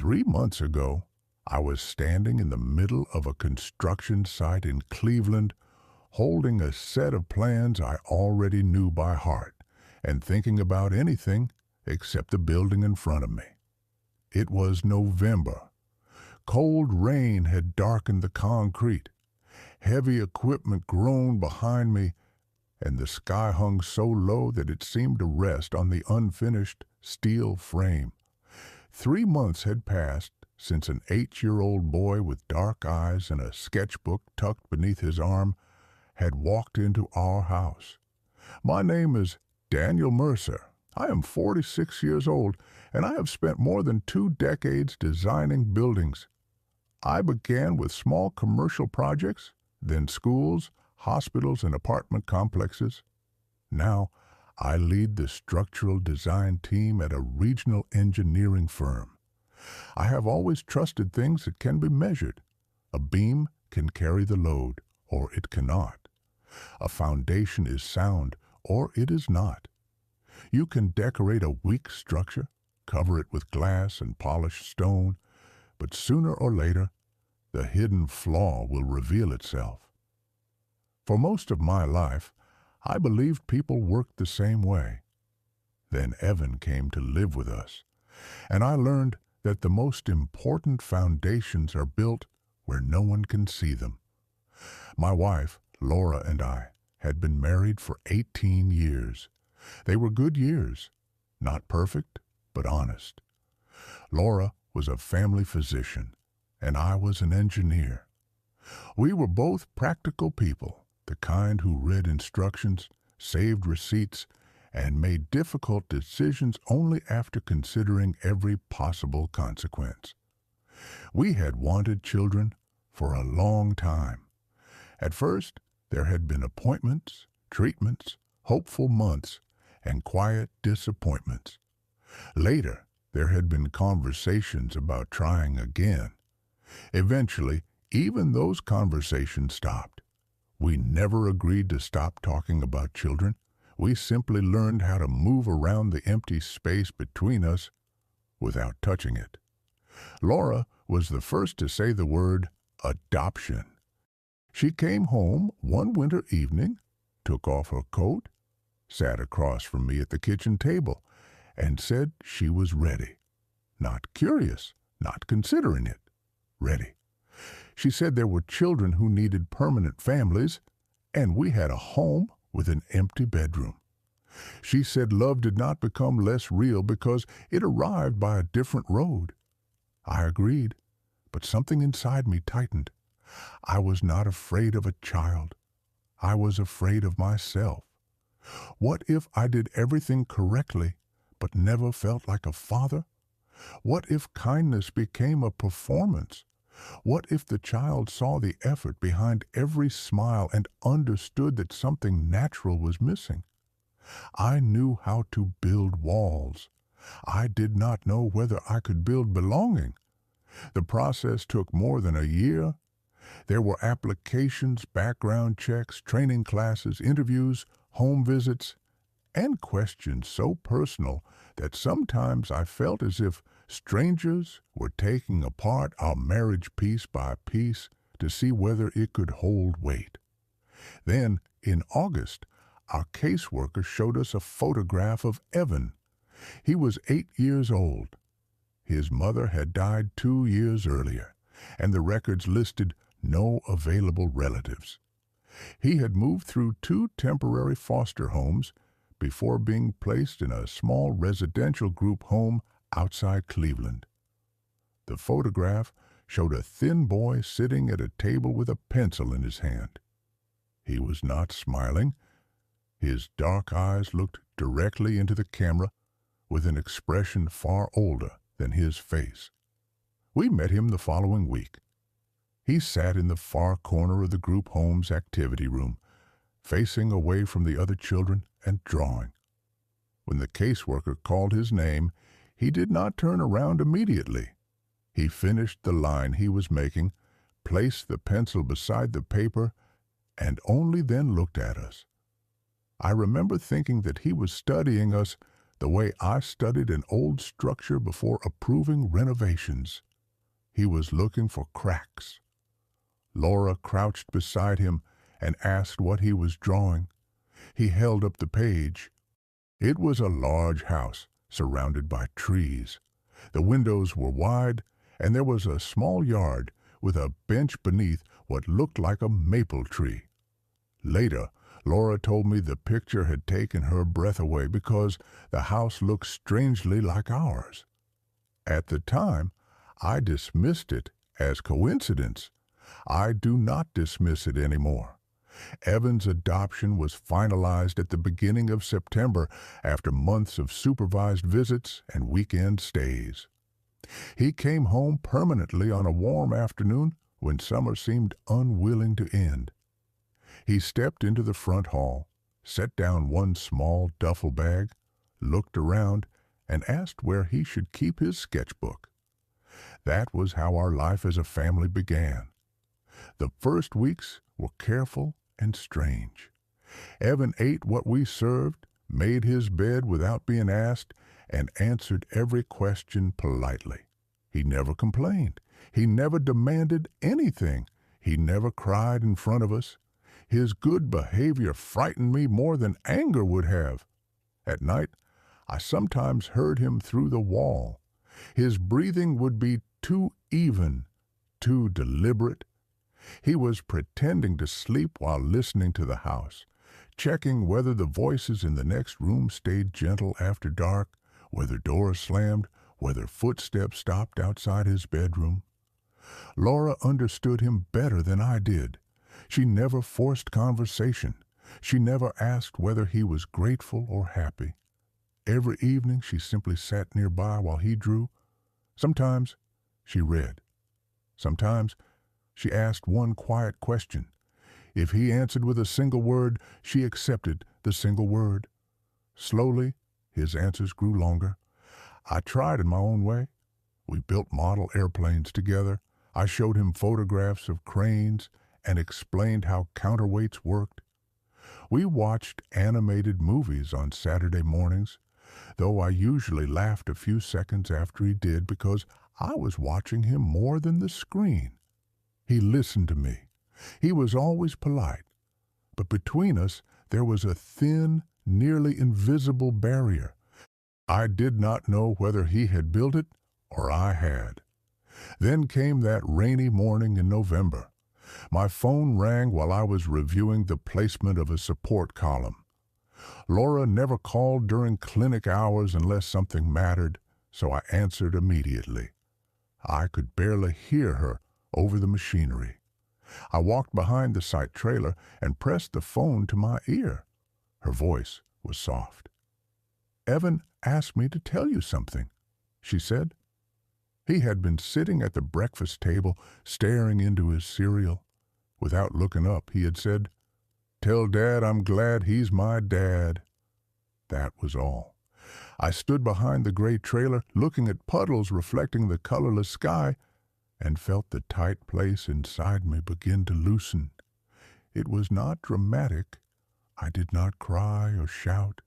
3 months ago, I was standing in the middle of a construction site in Cleveland, holding a set of plans I already knew by heart, and thinking about anything except the building in front of me. It was November. Cold rain had darkened the concrete. Heavy equipment groaned behind me, and the sky hung so low that it seemed to rest on the unfinished steel frame. 3 months had passed since an 8-year-old boy with dark eyes and a sketchbook tucked beneath his arm had walked into our house. My name is Daniel Mercer. I am 46 years old, and I have spent more than 2 decades designing buildings. I began with small commercial projects, then schools, hospitals, and apartment complexes. Now, I lead the structural design team at a regional engineering firm. I have always trusted things that can be measured. A beam can carry the load, or it cannot. A foundation is sound, or it is not. You can decorate a weak structure, cover it with glass and polished stone, but sooner or later, the hidden flaw will reveal itself. For most of my life, I believed people worked the same way. Then Evan came to live with us, and I learned that the most important foundations are built where no one can see them. My wife, Laura, and I had been married for 18 years. They were good years, not perfect, but honest. Laura was a family physician, and I was an engineer. We were both practical people, the kind who read instructions, saved receipts, and made difficult decisions only after considering every possible consequence. We had wanted children for a long time. At first, there had been appointments, treatments, hopeful months, and quiet disappointments. Later, there had been conversations about trying again. Eventually, even those conversations stopped. We never agreed to stop talking about children. We simply learned how to move around the empty space between us without touching it. Laura was the first to say the word adoption. She came home one winter evening, took off her coat, sat across from me at the kitchen table, and said she was ready. Not curious, not considering it. Ready. She said there were children who needed permanent families, and we had a home with an empty bedroom. She said love did not become less real because it arrived by a different road. I agreed, but something inside me tightened. I was not afraid of a child. I was afraid of myself. What if I did everything correctly, but never felt like a father? What if kindness became a performance? What if the child saw the effort behind every smile and understood that something natural was missing? I knew how to build walls. I did not know whether I could build belonging. The process took more than a year. There were applications, background checks, training classes, interviews, home visits, and questions so personal that sometimes I felt as if strangers were taking apart our marriage piece by piece to see whether it could hold weight. Then, in August, our caseworker showed us a photograph of Evan. He was 8 years old. His mother had died 2 years earlier, and the records listed no available relatives. He had moved through 2 temporary foster homes before being placed in a small residential group home outside Cleveland. The photograph showed a thin boy sitting at a table with a pencil in his hand. He was not smiling. His dark eyes looked directly into the camera with an expression far older than his face. We met him the following week. He sat in the far corner of the group home's activity room, facing away from the other children and drawing. When the caseworker called his name, he did not turn around immediately. He finished the line he was making, placed the pencil beside the paper, and only then looked at us. I remember thinking that he was studying us the way I studied an old structure before approving renovations. He was looking for cracks. Laura crouched beside him and asked what he was drawing. He held up the page. It was a large house surrounded by trees. The windows were wide, and there was a small yard with a bench beneath what looked like a maple tree. Later, Laura told me the picture had taken her breath away because the house looked strangely like ours. At the time, I dismissed it as coincidence. I do not dismiss it anymore. Evan's adoption was finalized at the beginning of September after months of supervised visits and weekend stays. He came home permanently on a warm afternoon when summer seemed unwilling to end. He stepped into the front hall, set down one small duffel bag, looked around, and asked where he should keep his sketchbook. That was how our life as a family began. The first weeks were careful and strange. Evan ate what we served, made his bed without being asked, and answered every question politely. He never complained. He never demanded anything. He never cried in front of us. His good behavior frightened me more than anger would have. At night, I sometimes heard him through the wall. His breathing would be too even, too deliberate. He was pretending to sleep while listening to the house, checking whether the voices in the next room stayed gentle after dark, whether doors slammed, whether footsteps stopped outside his bedroom. Laura understood him better than I did. She never forced conversation. She never asked whether he was grateful or happy. Every evening she simply sat nearby while he drew. Sometimes she read. Sometimes she asked one quiet question. If he answered with a single word, she accepted the single word. Slowly, his answers grew longer. I tried in my own way. We built model airplanes together. I showed him photographs of cranes and explained how counterweights worked. We watched animated movies on Saturday mornings, though I usually laughed a few seconds after he did because I was watching him more than the screen. He listened to me. He was always polite, but between us there was a thin, nearly invisible barrier. I did not know whether he had built it or I had. Then came that rainy morning in November. My phone rang while I was reviewing the placement of a support column. Laura never called during clinic hours unless something mattered, so I answered immediately. I could barely hear her over the machinery. I walked behind the site trailer and pressed the phone to my ear. Her voice was soft. "Evan asked me to tell you something," she said. He had been sitting at the breakfast table, staring into his cereal. Without looking up, he had said, "Tell Dad I'm glad he's my dad." That was all. I stood behind the gray trailer, looking at puddles reflecting the colorless sky, and felt the tight place inside me begin to loosen. It was not dramatic. I did not cry or shout.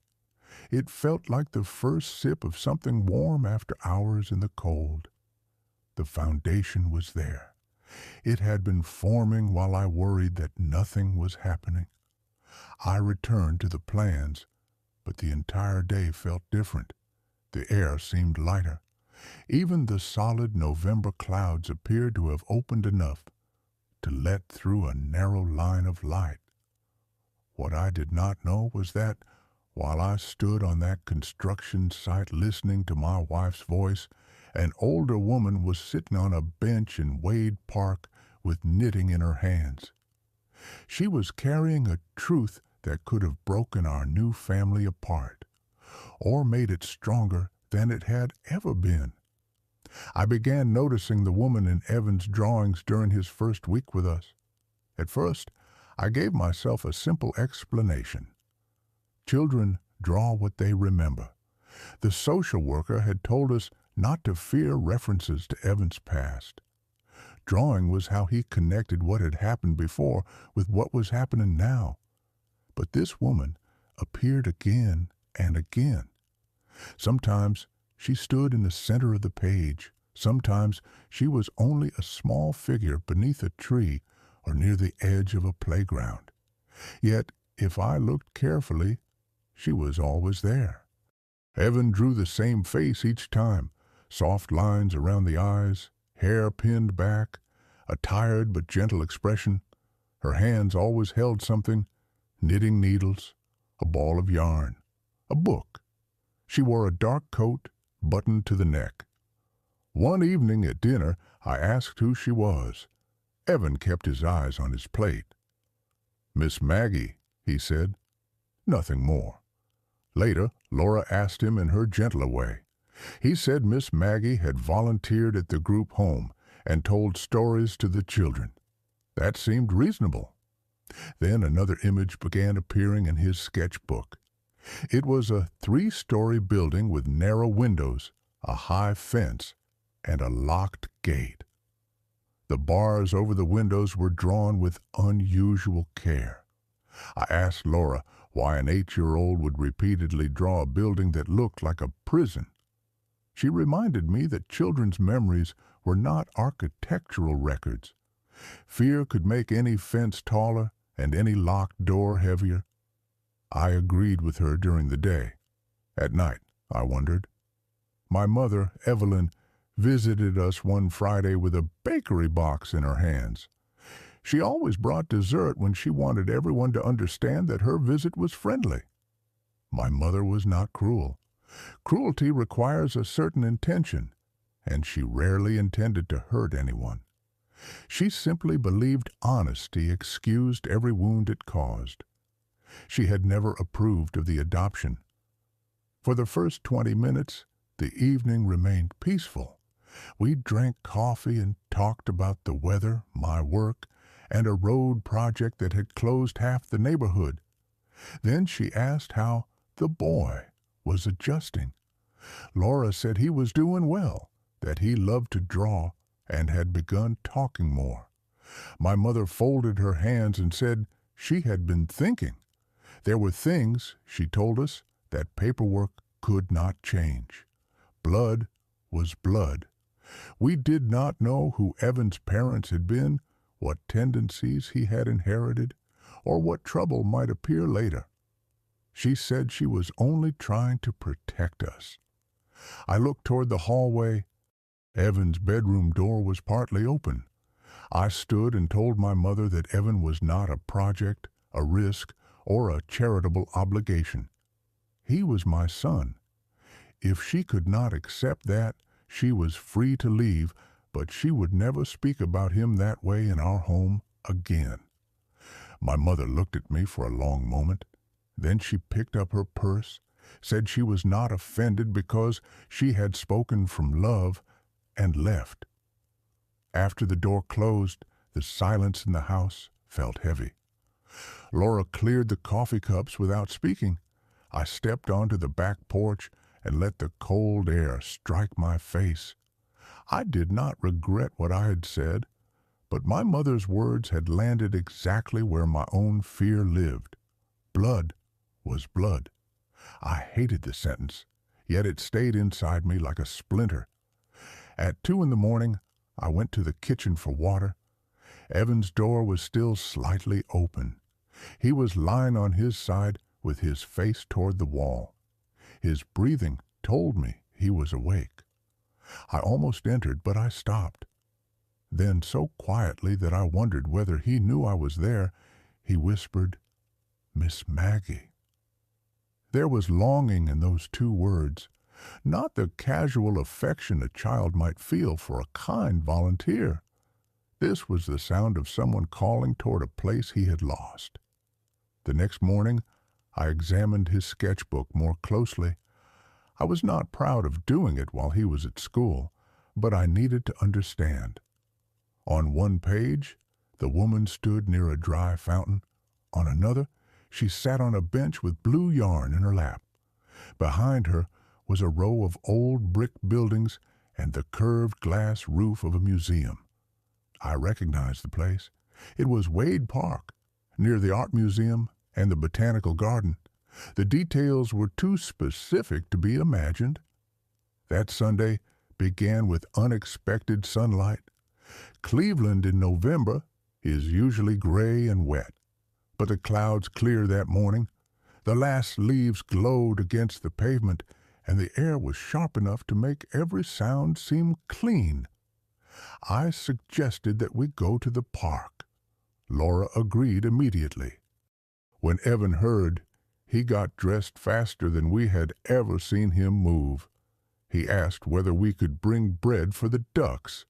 It felt like the first sip of something warm after hours in the cold. The foundation was there. It had been forming while I worried that nothing was happening. I returned to the plans, but the entire day felt different. The air seemed lighter. Even the solid November clouds appeared to have opened enough to let through a narrow line of light. What I did not know was that, while I stood on that construction site listening to my wife's voice, an older woman was sitting on a bench in Wade Park with knitting in her hands. She was carrying a truth that could have broken our new family apart, or made it stronger than it had ever been. I began noticing the woman in Evan's drawings during his first week with us. At first, I gave myself a simple explanation. Children draw what they remember. The social worker had told us not to fear references to Evan's past. Drawing was how he connected what had happened before with what was happening now. But this woman appeared again and again. Sometimes she stood in the center of the page. Sometimes she was only a small figure beneath a tree or near the edge of a playground. Yet, if I looked carefully, she was always there. Evan drew the same face each time, soft lines around the eyes, hair pinned back, a tired but gentle expression. Her hands always held something, knitting needles, a ball of yarn, a book. She wore a dark coat, buttoned to the neck. One evening at dinner, I asked who she was. Evan kept his eyes on his plate. "Miss Maggie," he said. Nothing more. Later, Laura asked him in her gentler way. He said Miss Maggie had volunteered at the group home and told stories to the children. That seemed reasonable. Then another image began appearing in his sketchbook. It was a 3-story building with narrow windows, a high fence, and a locked gate. The bars over the windows were drawn with unusual care. I asked Laura why an 8-year-old would repeatedly draw a building that looked like a prison. She reminded me that children's memories were not architectural records. Fear could make any fence taller and any locked door heavier. I agreed with her during the day. At night, I wondered. My mother, Evelyn, visited us one Friday with a bakery box in her hands. She always brought dessert when she wanted everyone to understand that her visit was friendly. My mother was not cruel. Cruelty requires a certain intention, and she rarely intended to hurt anyone. She simply believed honesty excused every wound it caused. She had never approved of the adoption. For the first 20 minutes, the evening remained peaceful. We drank coffee and talked about the weather, my work, and a road project that had closed half the neighborhood. Then she asked how the boy was adjusting. Laura said he was doing well, that he loved to draw and had begun talking more. My mother folded her hands and said she had been thinking. There were things, she told us, that paperwork could not change. Blood was blood. We did not know who Evan's parents had been, what tendencies he had inherited, or what trouble might appear later. She said she was only trying to protect us. I looked toward the hallway. Evan's bedroom door was partly open. I stood and told my mother that Evan was not a project, a risk, or a charitable obligation. He was my son. If she could not accept that, she was free to leave, but she would never speak about him that way in our home again. My mother looked at me for a long moment. Then she picked up her purse, said she was not offended because she had spoken from love, and left. After the door closed, the silence in the house felt heavy. Laura cleared the coffee cups without speaking. I stepped onto the back porch and let the cold air strike my face. I did not regret what I had said, but my mother's words had landed exactly where my own fear lived. Blood was blood. I hated the sentence, yet it stayed inside me like a splinter. At 2 a.m, I went to the kitchen for water. Evan's door was still slightly open. He was lying on his side with his face toward the wall. His breathing told me he was awake. I almost entered, but I stopped. Then, so quietly that I wondered whether he knew I was there, he whispered, "Miss Maggie." There was longing in those 2 words, not the casual affection a child might feel for a kind volunteer. This was the sound of someone calling toward a place he had lost. The next morning, I examined his sketchbook more closely. I was not proud of doing it while he was at school, but I needed to understand. On one page, the woman stood near a dry fountain. On another, she sat on a bench with blue yarn in her lap. Behind her was a row of old brick buildings and the curved glass roof of a museum. I recognized the place. It was Wade Park, near the Art Museum and the Botanical Garden. The details were too specific to be imagined. That Sunday began with unexpected sunlight. Cleveland in November is usually gray and wet, but the clouds cleared that morning. The last leaves glowed against the pavement, and the air was sharp enough to make every sound seem clean. I suggested that we go to the park. Laura agreed immediately. When Evan heard, he got dressed faster than we had ever seen him move. He asked whether we could bring bread for the ducks.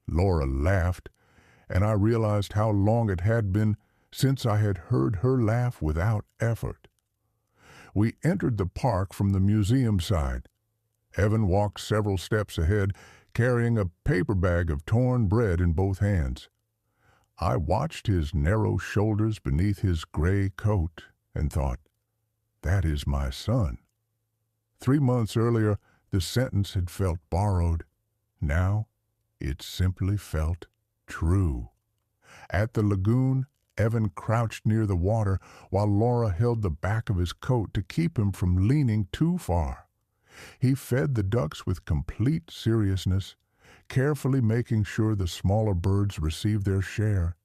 Laura laughed, and I realized how long it had been since I had heard her laugh without effort. We entered the park from the museum side. Evan walked several steps ahead, carrying a paper bag of torn bread in both hands. I watched his narrow shoulders beneath his gray coat and thought, that is my son. 3 months earlier, the sentence had felt borrowed. Now, it simply felt true. At the lagoon, Evan crouched near the water while Laura held the back of his coat to keep him from leaning too far. He fed the ducks with complete seriousness, carefully making sure the smaller birds received their share.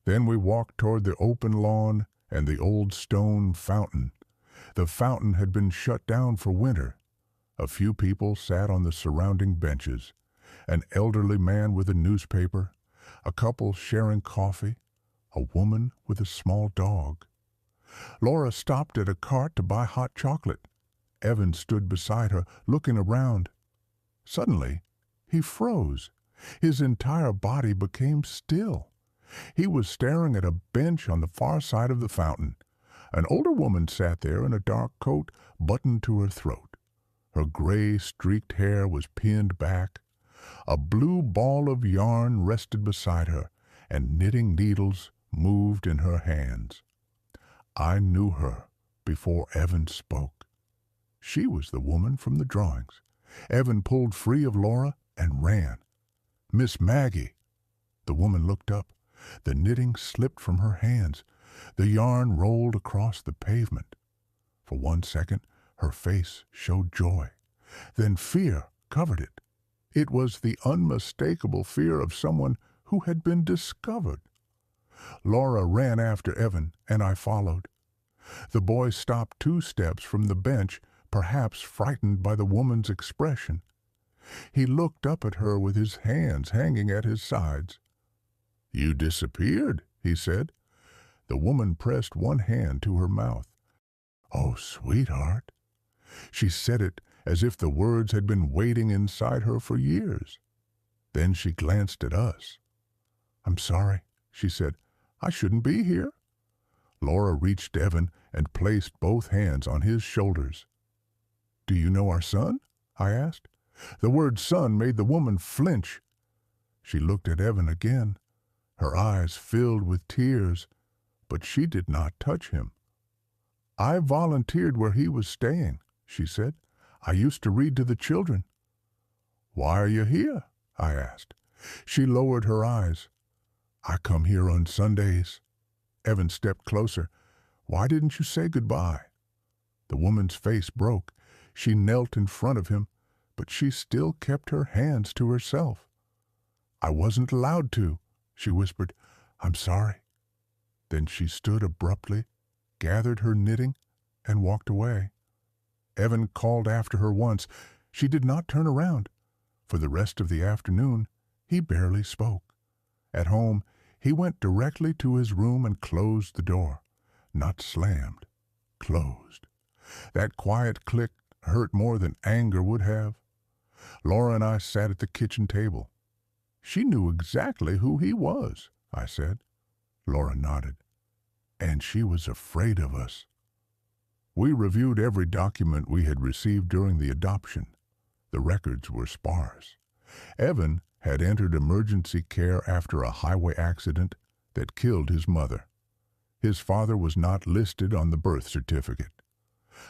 Then we walked toward the open lawn and the old stone fountain. The fountain had been shut down for winter. A few people sat on the surrounding benches. An elderly man with a newspaper, a couple sharing coffee, a woman with a small dog. Laura stopped at a cart to buy hot chocolate. Evan stood beside her, looking around. Suddenly, he froze. His entire body became still. He was staring at a bench on the far side of the fountain. An older woman sat there in a dark coat buttoned to her throat. Her gray, streaked hair was pinned back. A blue ball of yarn rested beside her, and knitting needles moved in her hands. I knew her before Evan spoke. She was the woman from the drawings. Evan pulled free of Laura and ran. "Miss Maggie!" The woman looked up. The knitting slipped from her hands. The yarn rolled across the pavement. For 1 second, her face showed joy. Then fear covered it. It was the unmistakable fear of someone who had been discovered. Laura ran after Evan, and I followed. The boy stopped 2 steps from the bench, perhaps frightened by the woman's expression. He looked up at her with his hands hanging at his sides. "You disappeared," he said. The woman pressed one hand to her mouth. "Oh, sweetheart." She said it as if the words had been waiting inside her for years. Then she glanced at us. "I'm sorry," she said. "I shouldn't be here." Laura reached Evan and placed both hands on his shoulders. "Do you know our son?" I asked. The word son made the woman flinch. She looked at Evan again. Her eyes filled with tears, but she did not touch him. "I volunteered where he was staying," she said. "I used to read to the children." "Why are you here?" I asked. She lowered her eyes. "I come here on Sundays." Evan stepped closer. "Why didn't you say goodbye?" The woman's face broke. She knelt in front of him, but she still kept her hands to herself. "I wasn't allowed to," she whispered. "I'm sorry." Then she stood abruptly, gathered her knitting, and walked away. Evan called after her once. She did not turn around. For the rest of the afternoon, he barely spoke. At home, he went directly to his room and closed the door. Not slammed, closed. That quiet click hurt more than anger would have. Laura and I sat at the kitchen table. "She knew exactly who he was," I said. Laura nodded. "And she was afraid of us." We reviewed every document we had received during the adoption. The records were sparse. Evan had entered emergency care after a highway accident that killed his mother. His father was not listed on the birth certificate.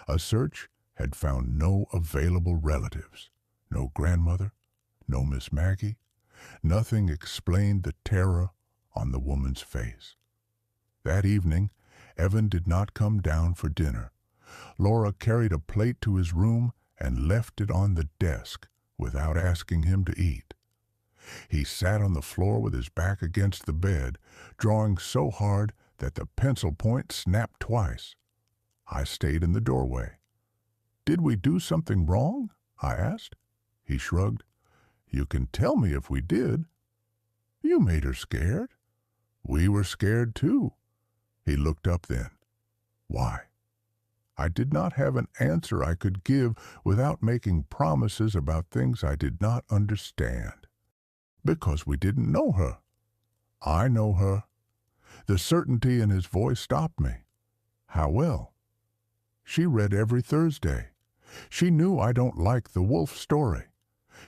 A search had found no available relatives. No grandmother, no Miss Maggie. Nothing explained the terror on the woman's face. That evening, Evan did not come down for dinner. Laura carried a plate to his room and left it on the desk without asking him to eat. He sat on the floor with his back against the bed, drawing so hard that the pencil point snapped twice. I stayed in the doorway. "Did we do something wrong?" I asked. He shrugged. "You can tell me if we did." "You made her scared." "We were scared too." He looked up then. "Why?" I did not have an answer I could give without making promises about things I did not understand. "Because we didn't know her." "I know her." The certainty in his voice stopped me. "How well?" "She read every Thursday. She knew I don't like the wolf story.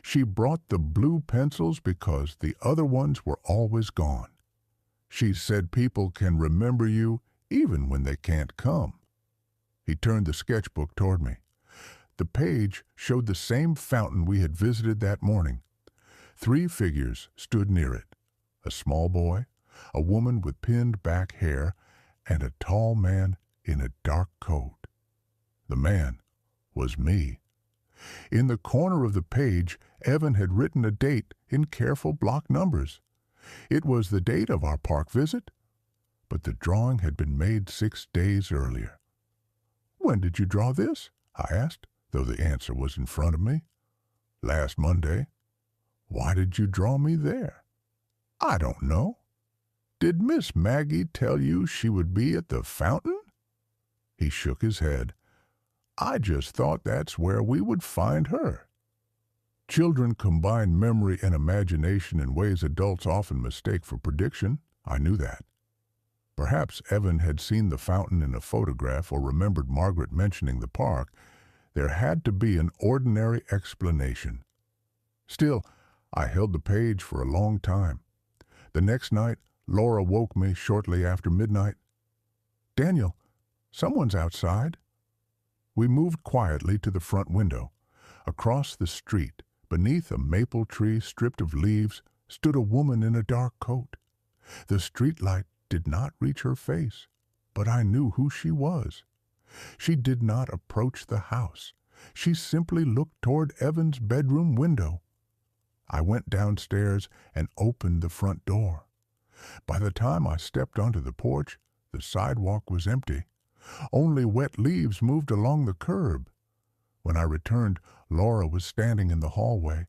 She brought the blue pencils because the other ones were always gone. She said people can remember you even when they can't come." He turned the sketchbook toward me. The page showed the same fountain we had visited that morning. 3 figures stood near it: a small boy, a woman with pinned back hair, and a tall man in a dark coat. The man was me. In the corner of the page, Evan had written a date in careful block numbers. It was the date of our park visit, but the drawing had been made 6 days earlier. "When did you draw this?" I asked, though the answer was in front of me. "Last Monday." "Why did you draw me there?" "I don't know." "Did Miss Maggie tell you she would be at the fountain?" He shook his head. "I just thought that's where we would find her." Children combine memory and imagination in ways adults often mistake for prediction. I knew that. Perhaps Evan had seen the fountain in a photograph or remembered Margaret mentioning the park. There had to be an ordinary explanation. Still, I held the page for a long time. The next night, Laura woke me shortly after midnight. "Daniel, someone's outside." We moved quietly to the front window. Across the street, beneath a maple tree stripped of leaves, stood a woman in a dark coat. The streetlight did not reach her face, but I knew who she was. She did not approach the house. She simply looked toward Evan's bedroom window. I went downstairs and opened the front door. By the time I stepped onto the porch, the sidewalk was empty. Only wet leaves moved along the curb. When I returned, Laura was standing in the hallway.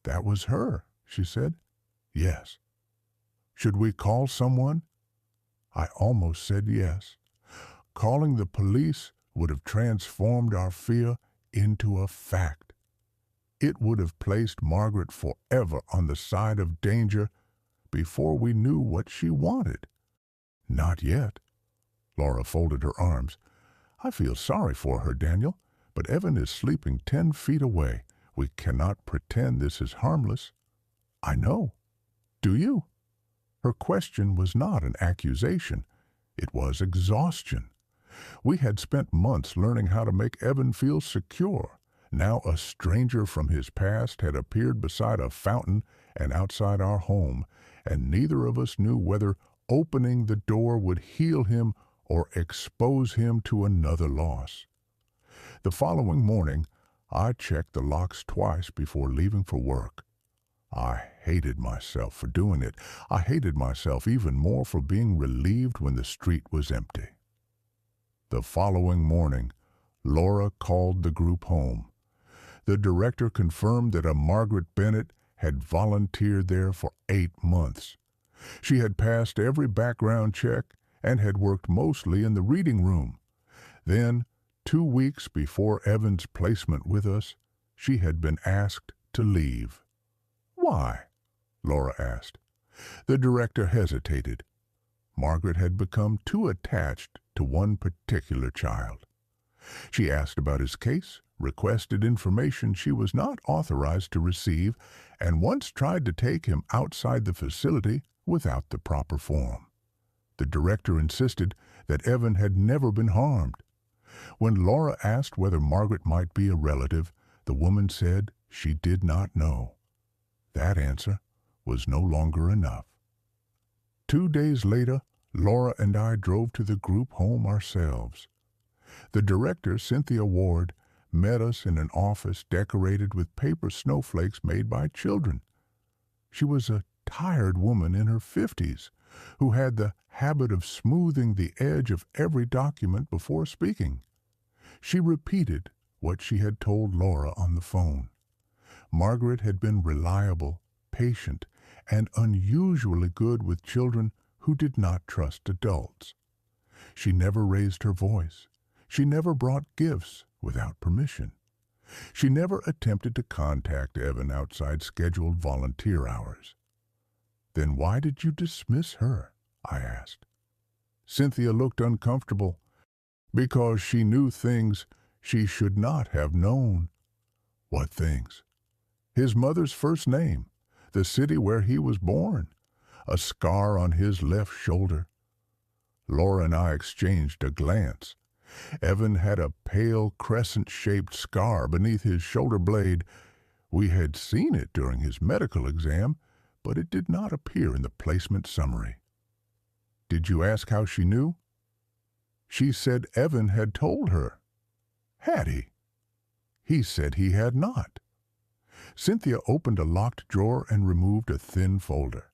"That was her," she said. "Yes." "Should we call someone?" I almost said yes. Calling the police would have transformed our fear into a fact. It would have placed Margaret forever on the side of danger before we knew what she wanted. "Not yet." Laura folded her arms. "I feel sorry for her, Daniel, but Evan is sleeping 10 feet away. We cannot pretend this is harmless." "I know." "Do you?" Her question was not an accusation. It was exhaustion. We had spent months learning how to make Evan feel secure. Now a stranger from his past had appeared beside a fountain and outside our home, and neither of us knew whether opening the door would heal him or expose him to another loss. The following morning, I checked the locks twice before leaving for work. I hated myself for doing it. I hated myself even more for being relieved when the street was empty. The following morning, Laura called the group home. The director confirmed that a Margaret Bennett had volunteered there for 8 months. She had passed every background check and had worked mostly in the reading room. Then, 2 weeks before Evan's placement with us, she had been asked to leave. "Why?" Laura asked. The director hesitated. Margaret had become too attached to one particular child. She asked about his case, requested information she was not authorized to receive, and once tried to take him outside the facility without the proper form. The director insisted that Evan had never been harmed. When Laura asked whether Margaret might be a relative, the woman said she did not know. That answer was no longer enough. 2 days later, Laura and I drove to the group home ourselves. The director, Cynthia Ward, met us in an office decorated with paper snowflakes made by children. She was a tired woman in her 50s who had the habit of smoothing the edge of every document before speaking. She repeated what she had told Laura on the phone. Margaret had been reliable, patient, and unusually good with children who did not trust adults. She never raised her voice. She never brought gifts without permission. She never attempted to contact Evan outside scheduled volunteer hours. "Then why did you dismiss her?" I asked. Cynthia looked uncomfortable. "Because she knew things she should not have known." "What things?" "His mother's first name, the city where he was born, a scar on his left shoulder." Laura and I exchanged a glance. Evan had a pale crescent-shaped scar beneath his shoulder blade. We had seen it during his medical exam, but it did not appear in the placement summary. "Did you ask how she knew?" "She said Evan had told her." "Had he?" "He said he had not." Cynthia opened a locked drawer and removed a thin folder.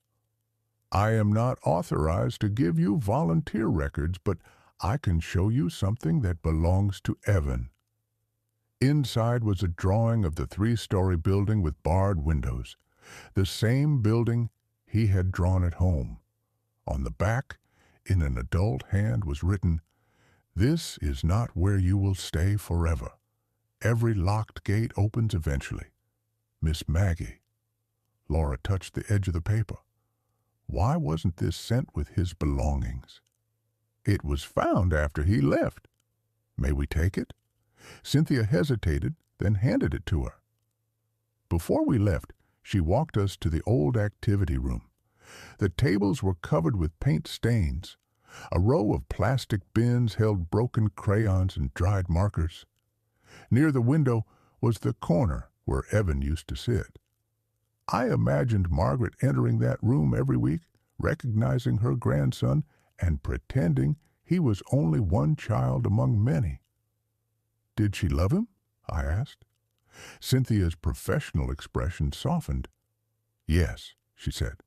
"I am not authorized to give you volunteer records, but I can show you something that belongs to Evan." Inside was a drawing of the 3-story building with barred windows, the same building he had drawn at home. On the back, in an adult hand, was written, "This is not where you will stay forever. Every locked gate opens eventually. Miss Maggie." Laura touched the edge of the paper. Why wasn't this sent with his belongings? "It was found after he left." "May we take it?" Cynthia hesitated, then handed it to her. Before we left, she walked us to the old activity room. The tables were covered with paint stains. A row of plastic bins held broken crayons and dried markers. Near the window was the corner where Evan used to sit. I imagined Margaret entering that room every week, recognizing her grandson, and pretending he was only one child among many. "Did she love him?" I asked. Cynthia's professional expression softened. "Yes," she said.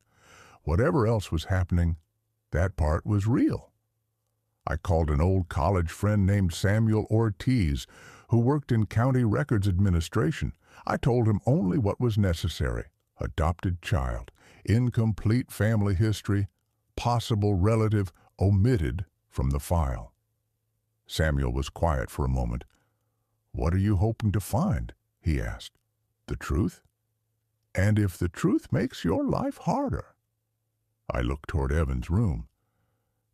"Whatever else was happening, that part was real." I called an old college friend named Samuel Ortiz, who worked in county records administration. I told him only what was necessary: adopted child, incomplete family history, possible relative omitted from the file. Samuel was quiet for a moment. "What are you hoping to find?" he asked. "The truth? And if the truth makes your life harder?" I looked toward Evan's room.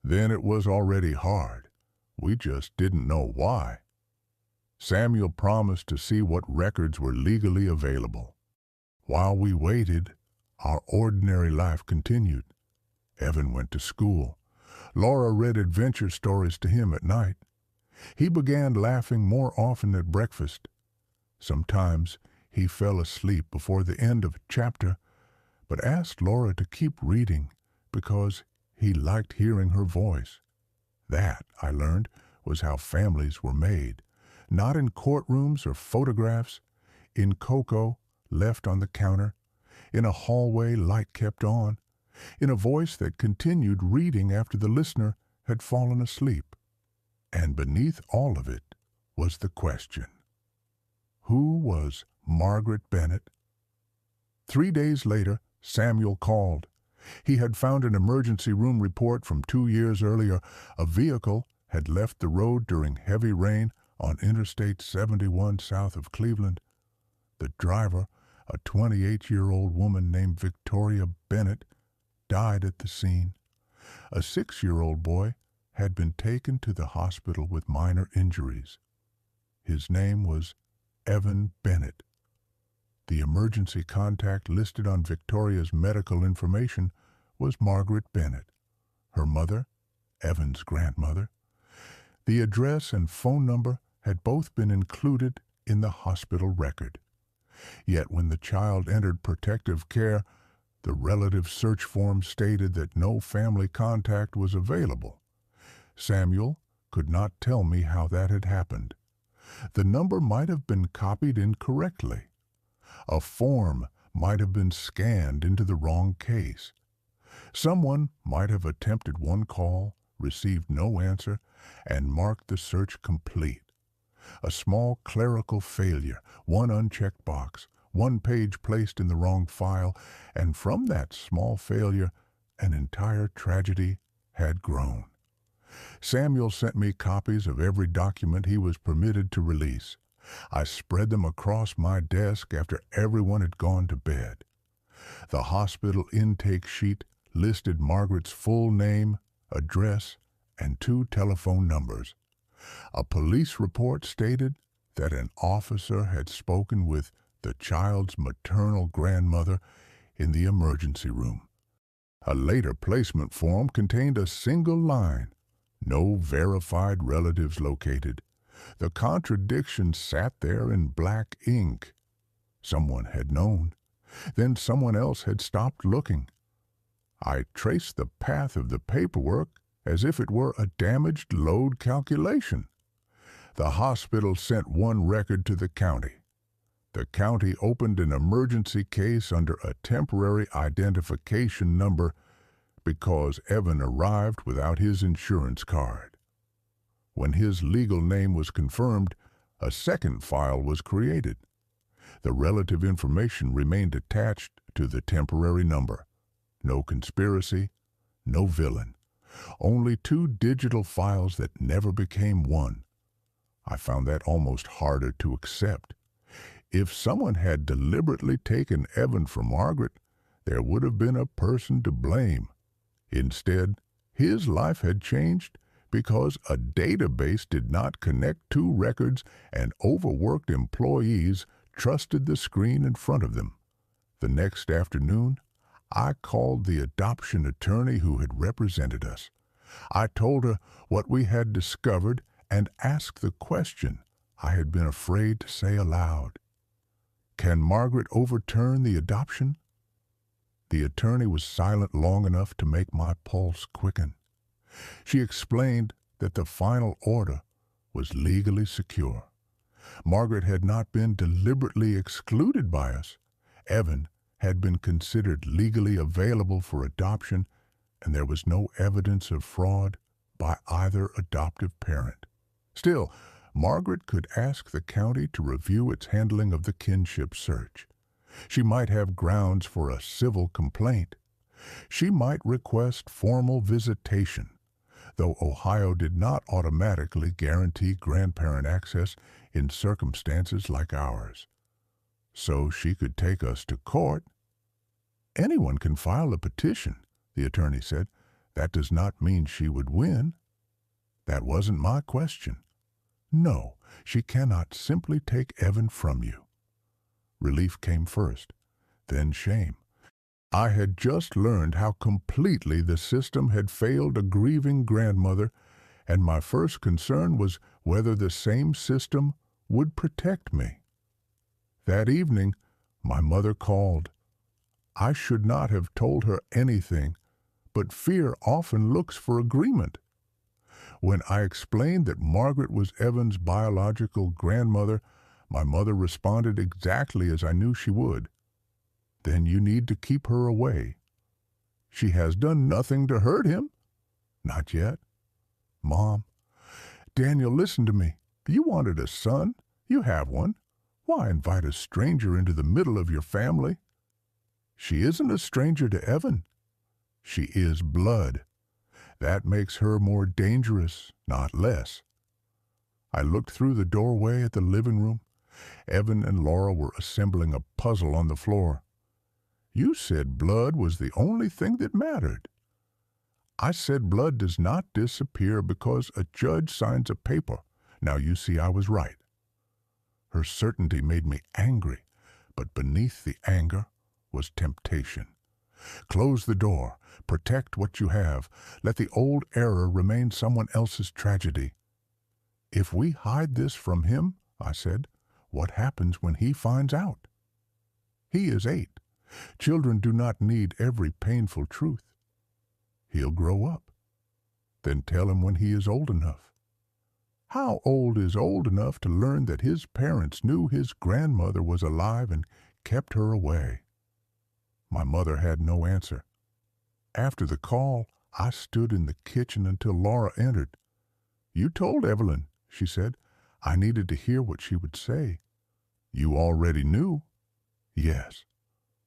Then it was already hard. We just didn't know why. Samuel promised to see what records were legally available. While we waited, our ordinary life continued. Evan went to school. Laura read adventure stories to him at night. He began laughing more often at breakfast. Sometimes he fell asleep before the end of a chapter, but asked Laura to keep reading because he liked hearing her voice. That, I learned, was how families were made. Not in courtrooms or photographs, in cocoa left on the counter, in a hallway light kept on, in a voice that continued reading after the listener had fallen asleep. And beneath all of it was the question: who was Margaret Bennett? 3 days later, Samuel called. He had found an emergency room report from 2 years earlier. A vehicle had left the road during heavy rain on Interstate 71 south of Cleveland. The driver, a 28-year-old woman named Victoria Bennett, died at the scene. A 6-year-old boy had been taken to the hospital with minor injuries. His name was Evan Bennett. The emergency contact listed on Victoria's medical information was Margaret Bennett, her mother, Evan's grandmother. The address and phone number had both been included in the hospital record. Yet when the child entered protective care, the relative search form stated that no family contact was available. Samuel could not tell me how that had happened. The number might have been copied incorrectly. A form might have been scanned into the wrong case. Someone might have attempted one call, received no answer, and marked the search complete. A small clerical failure, one unchecked box, one page placed in the wrong file, and from that small failure, an entire tragedy had grown. Samuel sent me copies of every document he was permitted to release. I spread them across my desk after everyone had gone to bed. The hospital intake sheet listed Margaret's full name, address, and 2 telephone numbers. A police report stated that an officer had spoken with the child's maternal grandmother in the emergency room. A later placement form contained a single line, "No verified relatives located." The contradiction sat there in black ink. Someone had known. Then someone else had stopped looking. I traced the path of the paperwork as if it were a damaged load calculation. The hospital sent one record to the county. The county opened an emergency case under a temporary identification number because Evan arrived without his insurance card. When his legal name was confirmed, a second file was created. The relative information remained attached to the temporary number. No conspiracy, no villain. Only 2 digital files that never became one. I found that almost harder to accept. If someone had deliberately taken Evan from Margaret, there would have been a person to blame. Instead, his life had changed because a database did not connect 2 records and overworked employees trusted the screen in front of them. The next afternoon, I called the adoption attorney who had represented us. I told her what we had discovered and asked the question I had been afraid to say aloud. Can Margaret overturn the adoption? The attorney was silent long enough to make my pulse quicken. She explained that the final order was legally secure. Margaret had not been deliberately excluded by us. Evan had been considered legally available for adoption, and there was no evidence of fraud by either adoptive parent. Still, Margaret could ask the county to review its handling of the kinship search. She might have grounds for a civil complaint. She might request formal visitation, though Ohio did not automatically guarantee grandparent access in circumstances like ours. So she could take us to court. Anyone can file a petition, the attorney said. That does not mean she would win. That wasn't my question. No, she cannot simply take Evan from you. Relief came first, then shame. I had just learned how completely the system had failed a grieving grandmother, and my first concern was whether the same system would protect me. That evening, my mother called. I should not have told her anything, but fear often looks for agreement. When I explained that Margaret was Evan's biological grandmother, my mother responded exactly as I knew she would. Then you need to keep her away. She has done nothing to hurt him. Not yet. Mom, Daniel, listen to me. You wanted a son. You have one. Why invite a stranger into the middle of your family? She isn't a stranger to Evan. She is blood. That makes her more dangerous, not less. I looked through the doorway at the living room. Evan and Laura were assembling a puzzle on the floor. You said blood was the only thing that mattered. I said blood does not disappear because a judge signs a paper. Now you see I was right. Her certainty made me angry, but beneath the anger was temptation. Close the door. Protect what you have. Let the old error remain someone else's tragedy. If we hide this from him, I said, what happens when he finds out? He is 8. Children do not need every painful truth. He'll grow up. Then tell him when he is old enough. How old is old enough to learn that his parents knew his grandmother was alive and kept her away? My mother had no answer. After the call, I stood in the kitchen until Laura entered. "You told Evelyn," she said. "I needed to hear what she would say." "You already knew?" "Yes."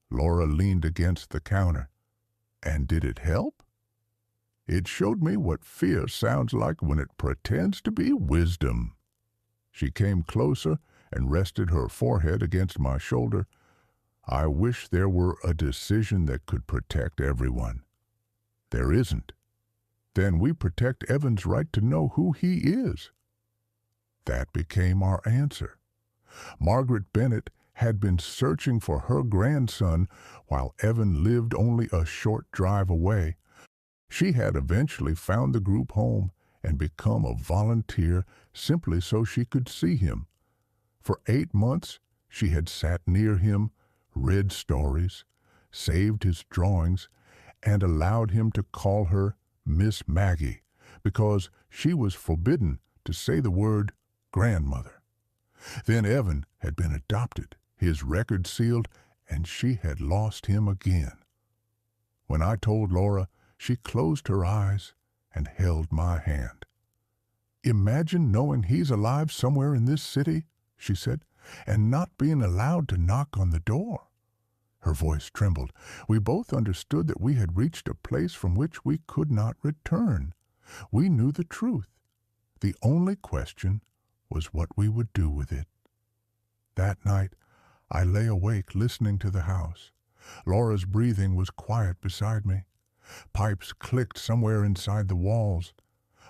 Laura leaned against the counter. "And did it help?" "It showed me what fear sounds like when it pretends to be wisdom." She came closer and rested her forehead against my shoulder. "I wish there were a decision that could protect everyone. There isn't. Then we protect Evan's right to know who he is." That became our answer. Margaret Bennett had been searching for her grandson while Evan lived only a short drive away. She had eventually found the group home and become a volunteer simply so she could see him. For 8 months, she had sat near him, read stories, saved his drawings, and allowed him to call her Miss Maggie because she was forbidden to say the word grandmother. Then Evan had been adopted, his record sealed, and she had lost him again. When I told Laura, she closed her eyes and held my hand. "Imagine knowing he's alive somewhere in this city," she said, "and not being allowed to knock on the door." Her voice trembled. We both understood that we had reached a place from which we could not return. We knew the truth. The only question was what we would do with it. That night, I lay awake listening to the house. Laura's breathing was quiet beside me. Pipes clicked somewhere inside the walls.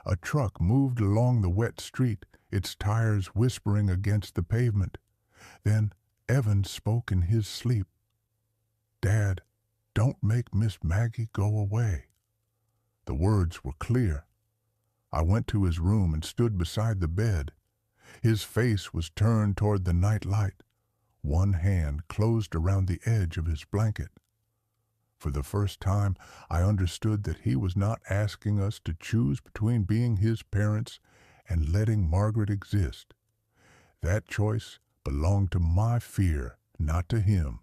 A truck moved along the wet street, its tires whispering against the pavement. Then Evan spoke in his sleep. "Dad, don't make Miss Maggie go away." The words were clear. I went to his room and stood beside the bed. His face was turned toward the night light. One hand closed around the edge of his blanket. For the first time, I understood that he was not asking us to choose between being his parents and letting Margaret exist. That choice belonged to my fear, not to him.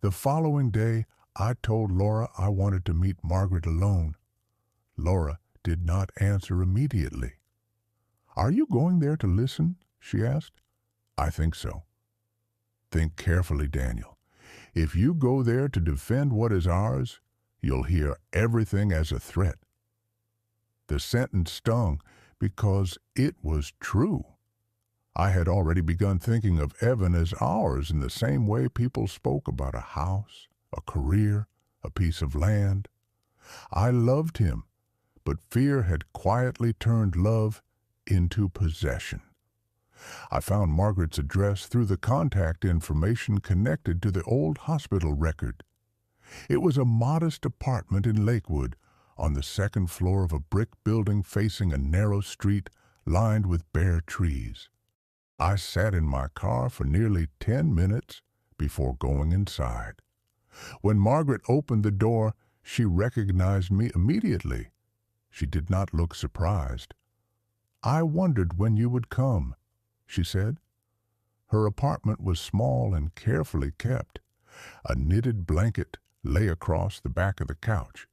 The following day, I told Laura I wanted to meet Margaret alone. Laura did not answer immediately. "Are you going there to listen?" she asked. "I think so." "Think carefully, Daniel. If you go there to defend what is ours, you'll hear everything as a threat." The sentence stung because it was true. I had already begun thinking of Evan as ours in the same way people spoke about a house, a career, a piece of land. I loved him, but fear had quietly turned love into possession. I found Margaret's address through the contact information connected to the old hospital record. It was a modest apartment in Lakewood on the second floor of a brick building facing a narrow street lined with bare trees. I sat in my car for nearly 10 minutes before going inside. When Margaret opened the door, she recognized me immediately. She did not look surprised. "I wondered when you would come," she said. Her apartment was small and carefully kept. A knitted blanket lay across the back of the couch.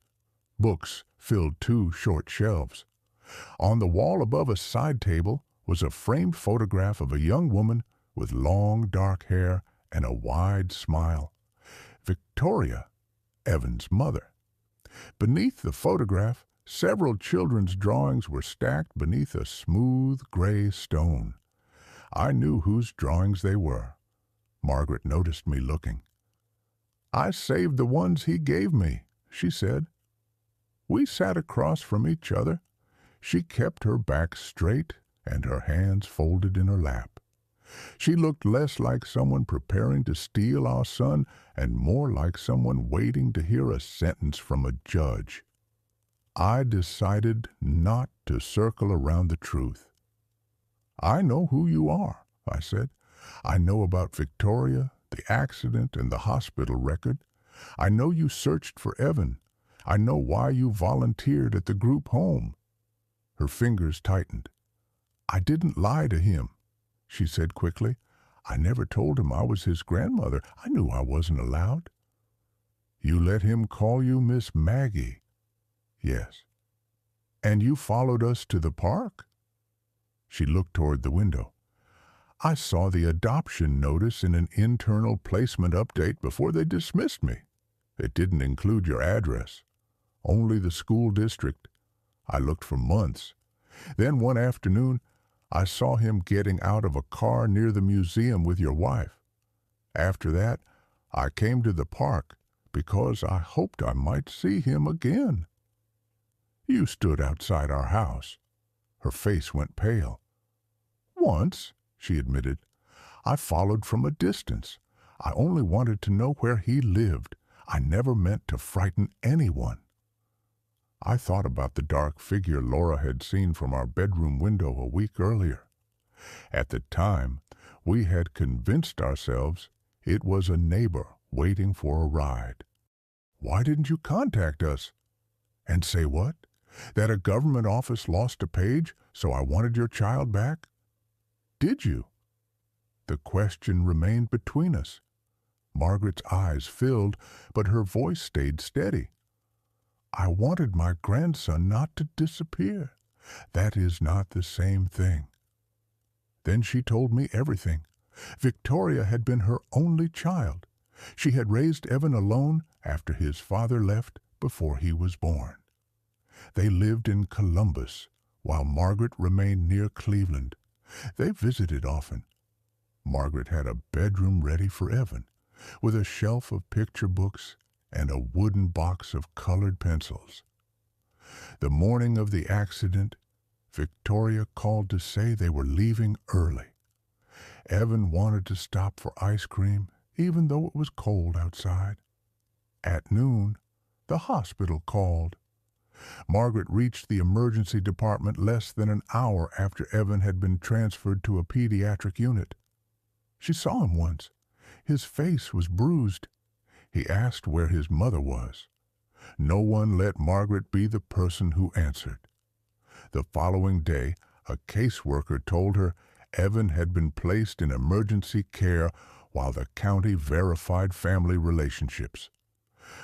Books filled 2 short shelves. On the wall above a side table was a framed photograph of a young woman with long dark hair and a wide smile. Victoria, Evan's mother. Beneath the photograph, several children's drawings were stacked beneath a smooth gray stone. I knew whose drawings they were. Margaret noticed me looking. "I saved the ones he gave me," she said. We sat across from each other. She kept her back straight and her hands folded in her lap. She looked less like someone preparing to steal our son and more like someone waiting to hear a sentence from a judge. I decided not to circle around the truth. "I know who you are," I said. "I know about Victoria, the accident, and the hospital record. I know you searched for Evan. I know why you volunteered at the group home." Her fingers tightened. I didn't lie to him, she said quickly. I never told him I was his grandmother. I knew I wasn't allowed. You let him call you Miss Maggie? Yes. And you followed us to the park? She looked toward the window. I saw the adoption notice in an internal placement update before they dismissed me. It didn't include your address, only the school district. I looked for months. Then one afternoon, I saw him getting out of a car near the museum with your wife. After that, I came to the park because I hoped I might see him again. You stood outside our house. Her face went pale. Once, she admitted. I followed from a distance. I only wanted to know where he lived. I never meant to frighten anyone. I thought about the dark figure Laura had seen from our bedroom window a week earlier. At the time, we had convinced ourselves it was a neighbor waiting for a ride. Why didn't you contact us? And say what? That a government office lost a page, so I wanted your child back? Did you? The question remained between us. Margaret's eyes filled, but her voice stayed steady. I wanted my grandson not to disappear. That is not the same thing. Then she told me everything. Victoria had been her only child. She had raised Evan alone after his father left before he was born. They lived in Columbus, while Margaret remained near Cleveland. They visited often. Margaret had a bedroom ready for Evan, with a shelf of picture books and a wooden box of colored pencils. The morning of the accident, Victoria called to say they were leaving early. Evan wanted to stop for ice cream, even though it was cold outside. At noon, the hospital called. Margaret reached the emergency department less than an hour after Evan had been transferred to a pediatric unit. She saw him once. His face was bruised. He asked where his mother was. No one let Margaret be the person who answered. The following day, a caseworker told her Evan had been placed in emergency care while the county verified family relationships.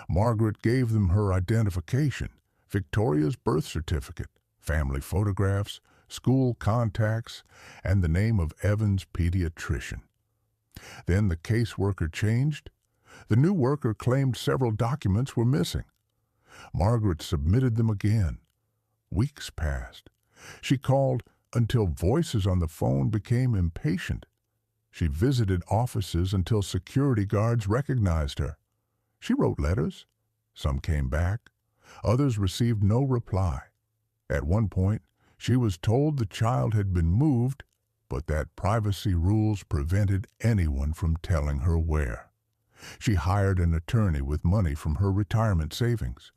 Margaret gave them her identification, Victoria's birth certificate, family photographs, school contacts, and the name of Evan's pediatrician. Then the caseworker changed. The new worker claimed several documents were missing. Margaret submitted them again. Weeks passed. She called until voices on the phone became impatient. She visited offices until security guards recognized her. She wrote letters. Some came back. Others received no reply. At one point, she was told the child had been moved, but that privacy rules prevented anyone from telling her where. She hired an attorney with money from her retirement savings.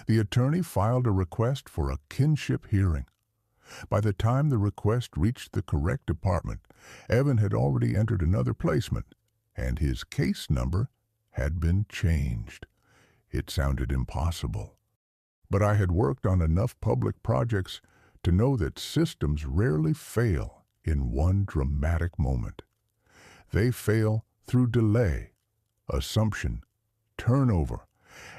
The attorney filed a request for a kinship hearing. By the time the request reached the correct department, Evan had already entered another placement, and his case number had been changed. It sounded impossible. But I had worked on enough public projects to know that systems rarely fail in one dramatic moment. They fail through delay, assumption, turnover,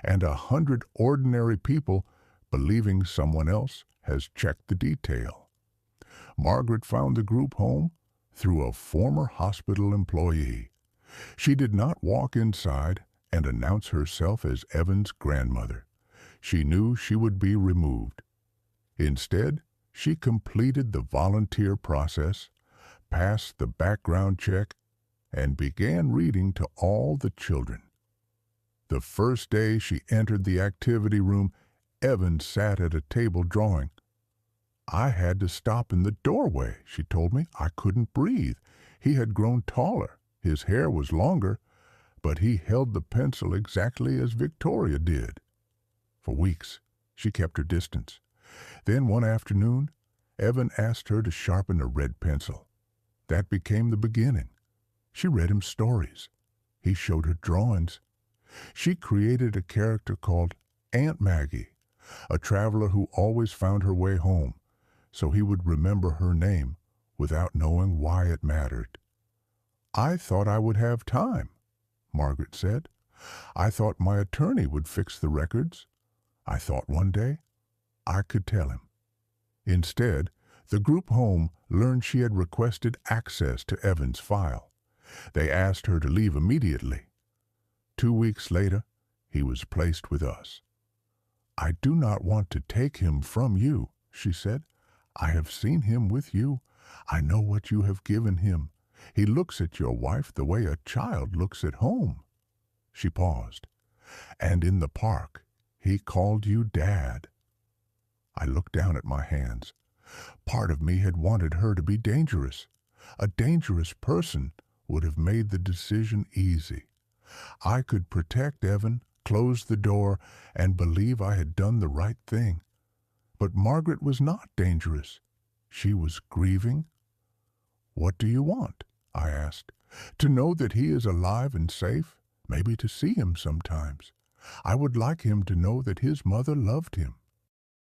and 100 ordinary people believing someone else has checked the detail. Margaret found the group home through a former hospital employee. She did not walk inside and announce herself as Evan's grandmother. She knew she would be removed. Instead, she completed the volunteer process, passed the background check, and began reading to all the children. The first day she entered the activity room, Evan sat at a table drawing. I had to stop in the doorway, she told me. I couldn't breathe. He had grown taller. His hair was longer, but he held the pencil exactly as Victoria did. For weeks, she kept her distance. Then one afternoon, Evan asked her to sharpen a red pencil. That became the beginning. She read him stories. He showed her drawings. She created a character called Aunt Maggie, a traveler who always found her way home, so he would remember her name without knowing why it mattered. "I thought I would have time," Margaret said. "I thought my attorney would fix the records. I thought one day I could tell him." Instead, the group home learned she had requested access to Evan's file. They asked her to leave immediately. 2 weeks later, he was placed with us. "I do not want to take him from you," she said. "I have seen him with you. I know what you have given him. He looks at your wife the way a child looks at home." She paused. "And in the park, he called you Dad." I looked down at my hands. Part of me had wanted her to be dangerous. A dangerous person would have made the decision easy. I could protect Evan, close the door, and believe I had done the right thing. But Margaret was not dangerous. She was grieving. "What do you want?" I asked. "To know that he is alive and safe, maybe to see him sometimes. I would like him to know that his mother loved him.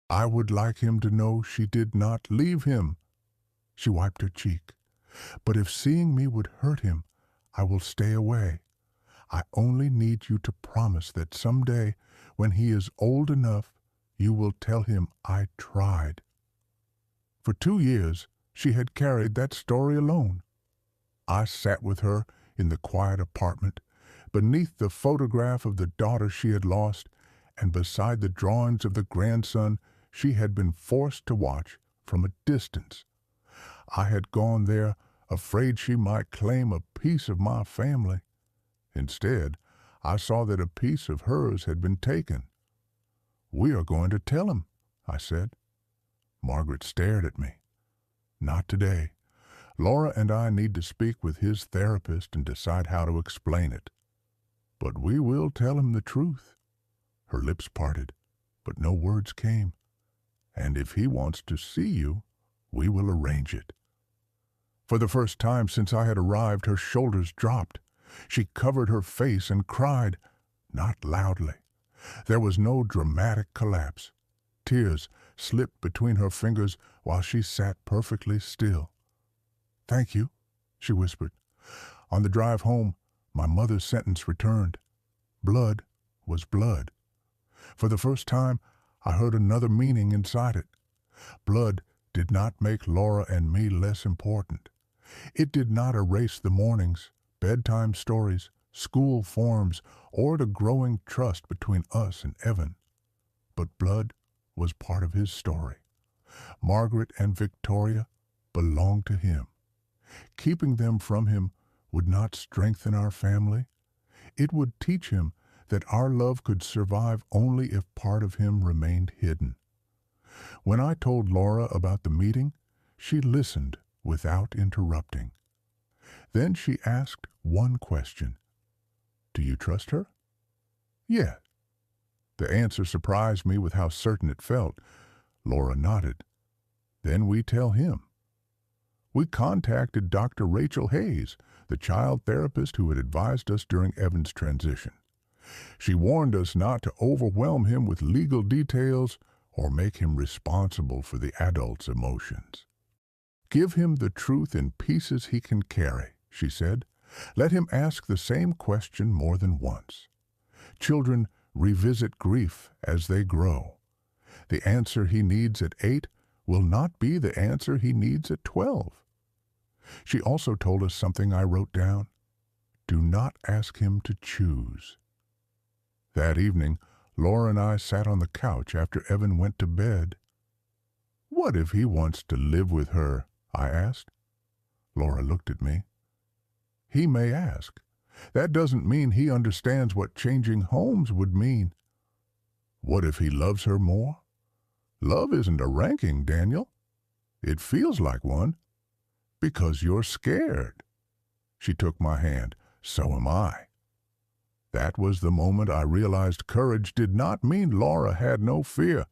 I would like him to know she did not leave him." She wiped her cheek. "But if seeing me would hurt him, I will stay away. I only need you to promise that someday, when he is old enough, you will tell him I tried." For 2 years, she had carried that story alone. I sat with her in the quiet apartment, beneath the photograph of the daughter she had lost, and beside the drawings of the grandson she had been forced to watch from a distance. I had gone there, afraid she might claim a piece of my family. Instead, I saw that a piece of hers had been taken. "We are going to tell him," I said. Margaret stared at me. "Not today. Laura and I need to speak with his therapist and decide how to explain it. But we will tell him the truth." Her lips parted, but no words came. "And if he wants to see you, we will arrange it." For the first time since I had arrived, her shoulders dropped. She covered her face and cried, not loudly. There was no dramatic collapse. Tears slipped between her fingers while she sat perfectly still. "Thank you," she whispered. On the drive home, my mother's sentence returned. Blood was blood. For the first time, I heard another meaning inside it. Blood did not make Laura and me less important. It did not erase the mornings, bedtime stories, school forms, or the growing trust between us and Evan. But blood was part of his story. Margaret and Victoria belonged to him. Keeping them from him would not strengthen our family. It would teach him that our love could survive only if part of him remained hidden. When I told Laura about the meeting, she listened without interrupting. Then she asked one question. "Do you trust her?" "Yeah." The answer surprised me with how certain it felt. Laura nodded. "Then we tell him." We contacted Dr. Rachel Hayes, the child therapist who had advised us during Evan's transition. She warned us not to overwhelm him with legal details or make him responsible for the adult's emotions. "Give him the truth in pieces he can carry," she said. "Let him ask the same question more than once. Children revisit grief as they grow. The answer he needs at 8 will not be the answer he needs at 12. She also told us something I wrote down. Do not ask him to choose. That evening, Laura and I sat on the couch after Evan went to bed. "What if he wants to live with her?" I asked. Laura looked at me. "He may ask. That doesn't mean he understands what changing homes would mean." "What if he loves her more?" "Love isn't a ranking, Daniel. It feels like one. Because you're scared." She took my hand. "So am I." That was the moment I realized courage did not mean Laura had no fear.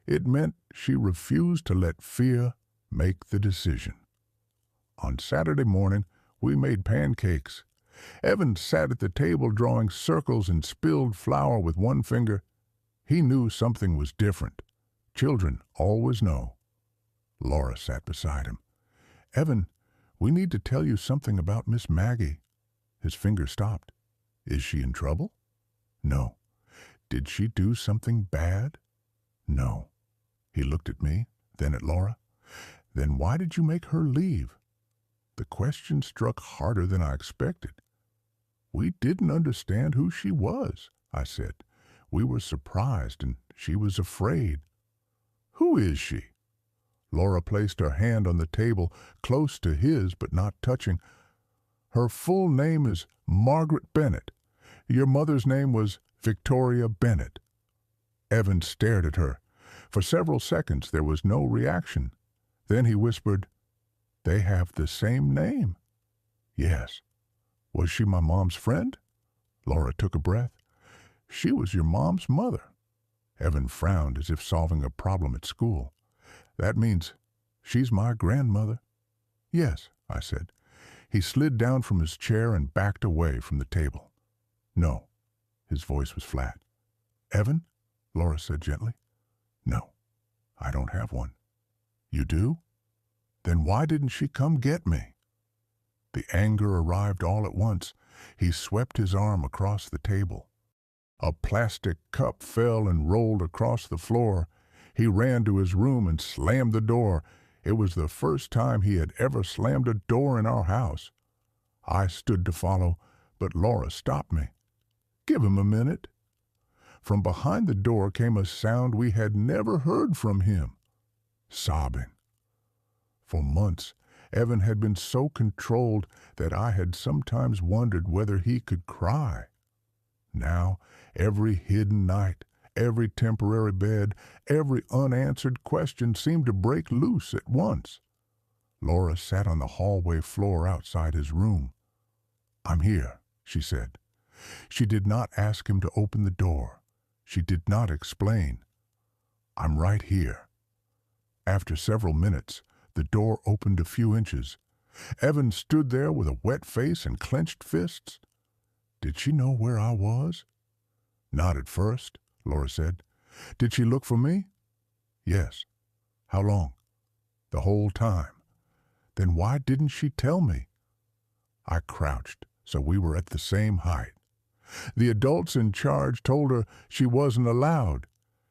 It meant she refused to let fear make the decision. On Saturday morning, we made pancakes. Evan sat at the table drawing circles and spilled flour with one finger. He knew something was different. Children always know. Laura sat beside him. Evan, we need to tell you something about Miss Maggie. His finger stopped. Is she in trouble? No. Did she do something bad? No. He looked at me, then at Laura. Then why did you make her leave? The question struck harder than I expected. We didn't understand who she was, I said. We were surprised and she was afraid. Who is she? Laura placed her hand on the table, close to his but not touching. Her full name is Margaret Bennett. Your mother's name was Victoria Bennett. Evan stared at her. For several seconds there was no reaction. Then he whispered, They have the same name. Yes. Was she my mom's friend? Laura took a breath. She was your mom's mother. Evan frowned as if solving a problem at school. That means she's my grandmother. Yes, I said. He slid down from his chair and backed away from the table. No. His voice was flat. Evan? Laura said gently. No, I don't have one. You do? Then why didn't she come get me? The anger arrived all at once. He swept his arm across the table. A plastic cup fell and rolled across the floor. He ran to his room and slammed the door. It was the first time he had ever slammed a door in our house. I stood to follow, but Laura stopped me. Give him a minute. From behind the door came a sound we had never heard from him. Sobbing. For months, Evan had been so controlled that I had sometimes wondered whether he could cry. Now, every hidden night, every temporary bed, every unanswered question seemed to break loose at once. Laura sat on the hallway floor outside his room. I'm here, she said. She did not ask him to open the door. She did not explain. I'm right here. After several minutes, the door opened a few inches. Evan stood there with a wet face and clenched fists. Did she know where I was? Not at first, Laura said. Did she look for me? Yes. How long? The whole time. Then why didn't she tell me? I crouched, so we were at the same height. The adults in charge told her she wasn't allowed.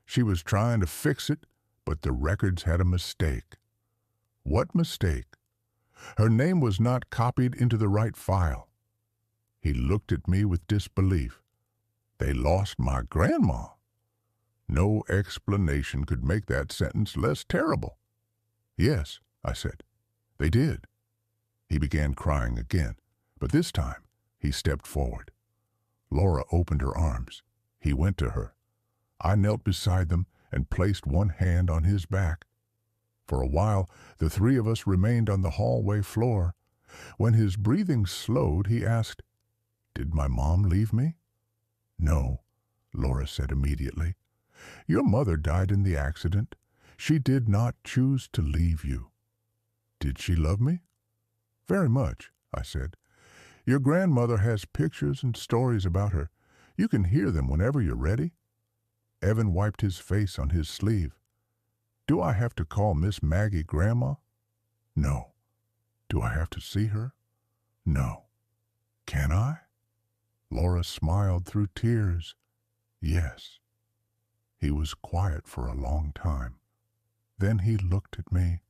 She was trying to fix it, but the records had a mistake. What mistake? Her name was not copied into the right file. He looked at me with disbelief. They lost my grandma. No explanation could make that sentence less terrible. Yes, I said. They did. He began crying again, but this time he stepped forward. Laura opened her arms. He went to her. I knelt beside them and placed one hand on his back. For a while, the three of us remained on the hallway floor. When his breathing slowed, he asked, Did my mom leave me? No, Laura said immediately. Your mother died in the accident. She did not choose to leave you. Did she love me? Very much, I said. Your grandmother has pictures and stories about her. You can hear them whenever you're ready. Evan wiped his face on his sleeve. Do I have to call Miss Maggie Grandma? No. Do I have to see her? No. Can I? Laura smiled through tears. Yes. He was quiet for a long time. Then he looked at me.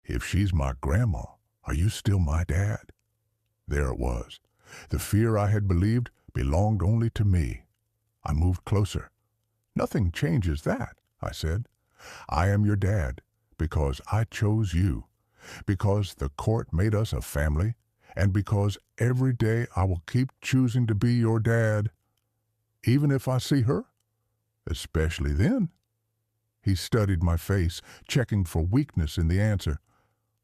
If she's my grandma, are you still my dad? There it was. The fear I had believed belonged only to me. I moved closer. Nothing changes that, I said. I am your dad because I chose you, because the court made us a family, and because every day I will keep choosing to be your dad, even if I see her, especially then. He studied my face, checking for weakness in the answer.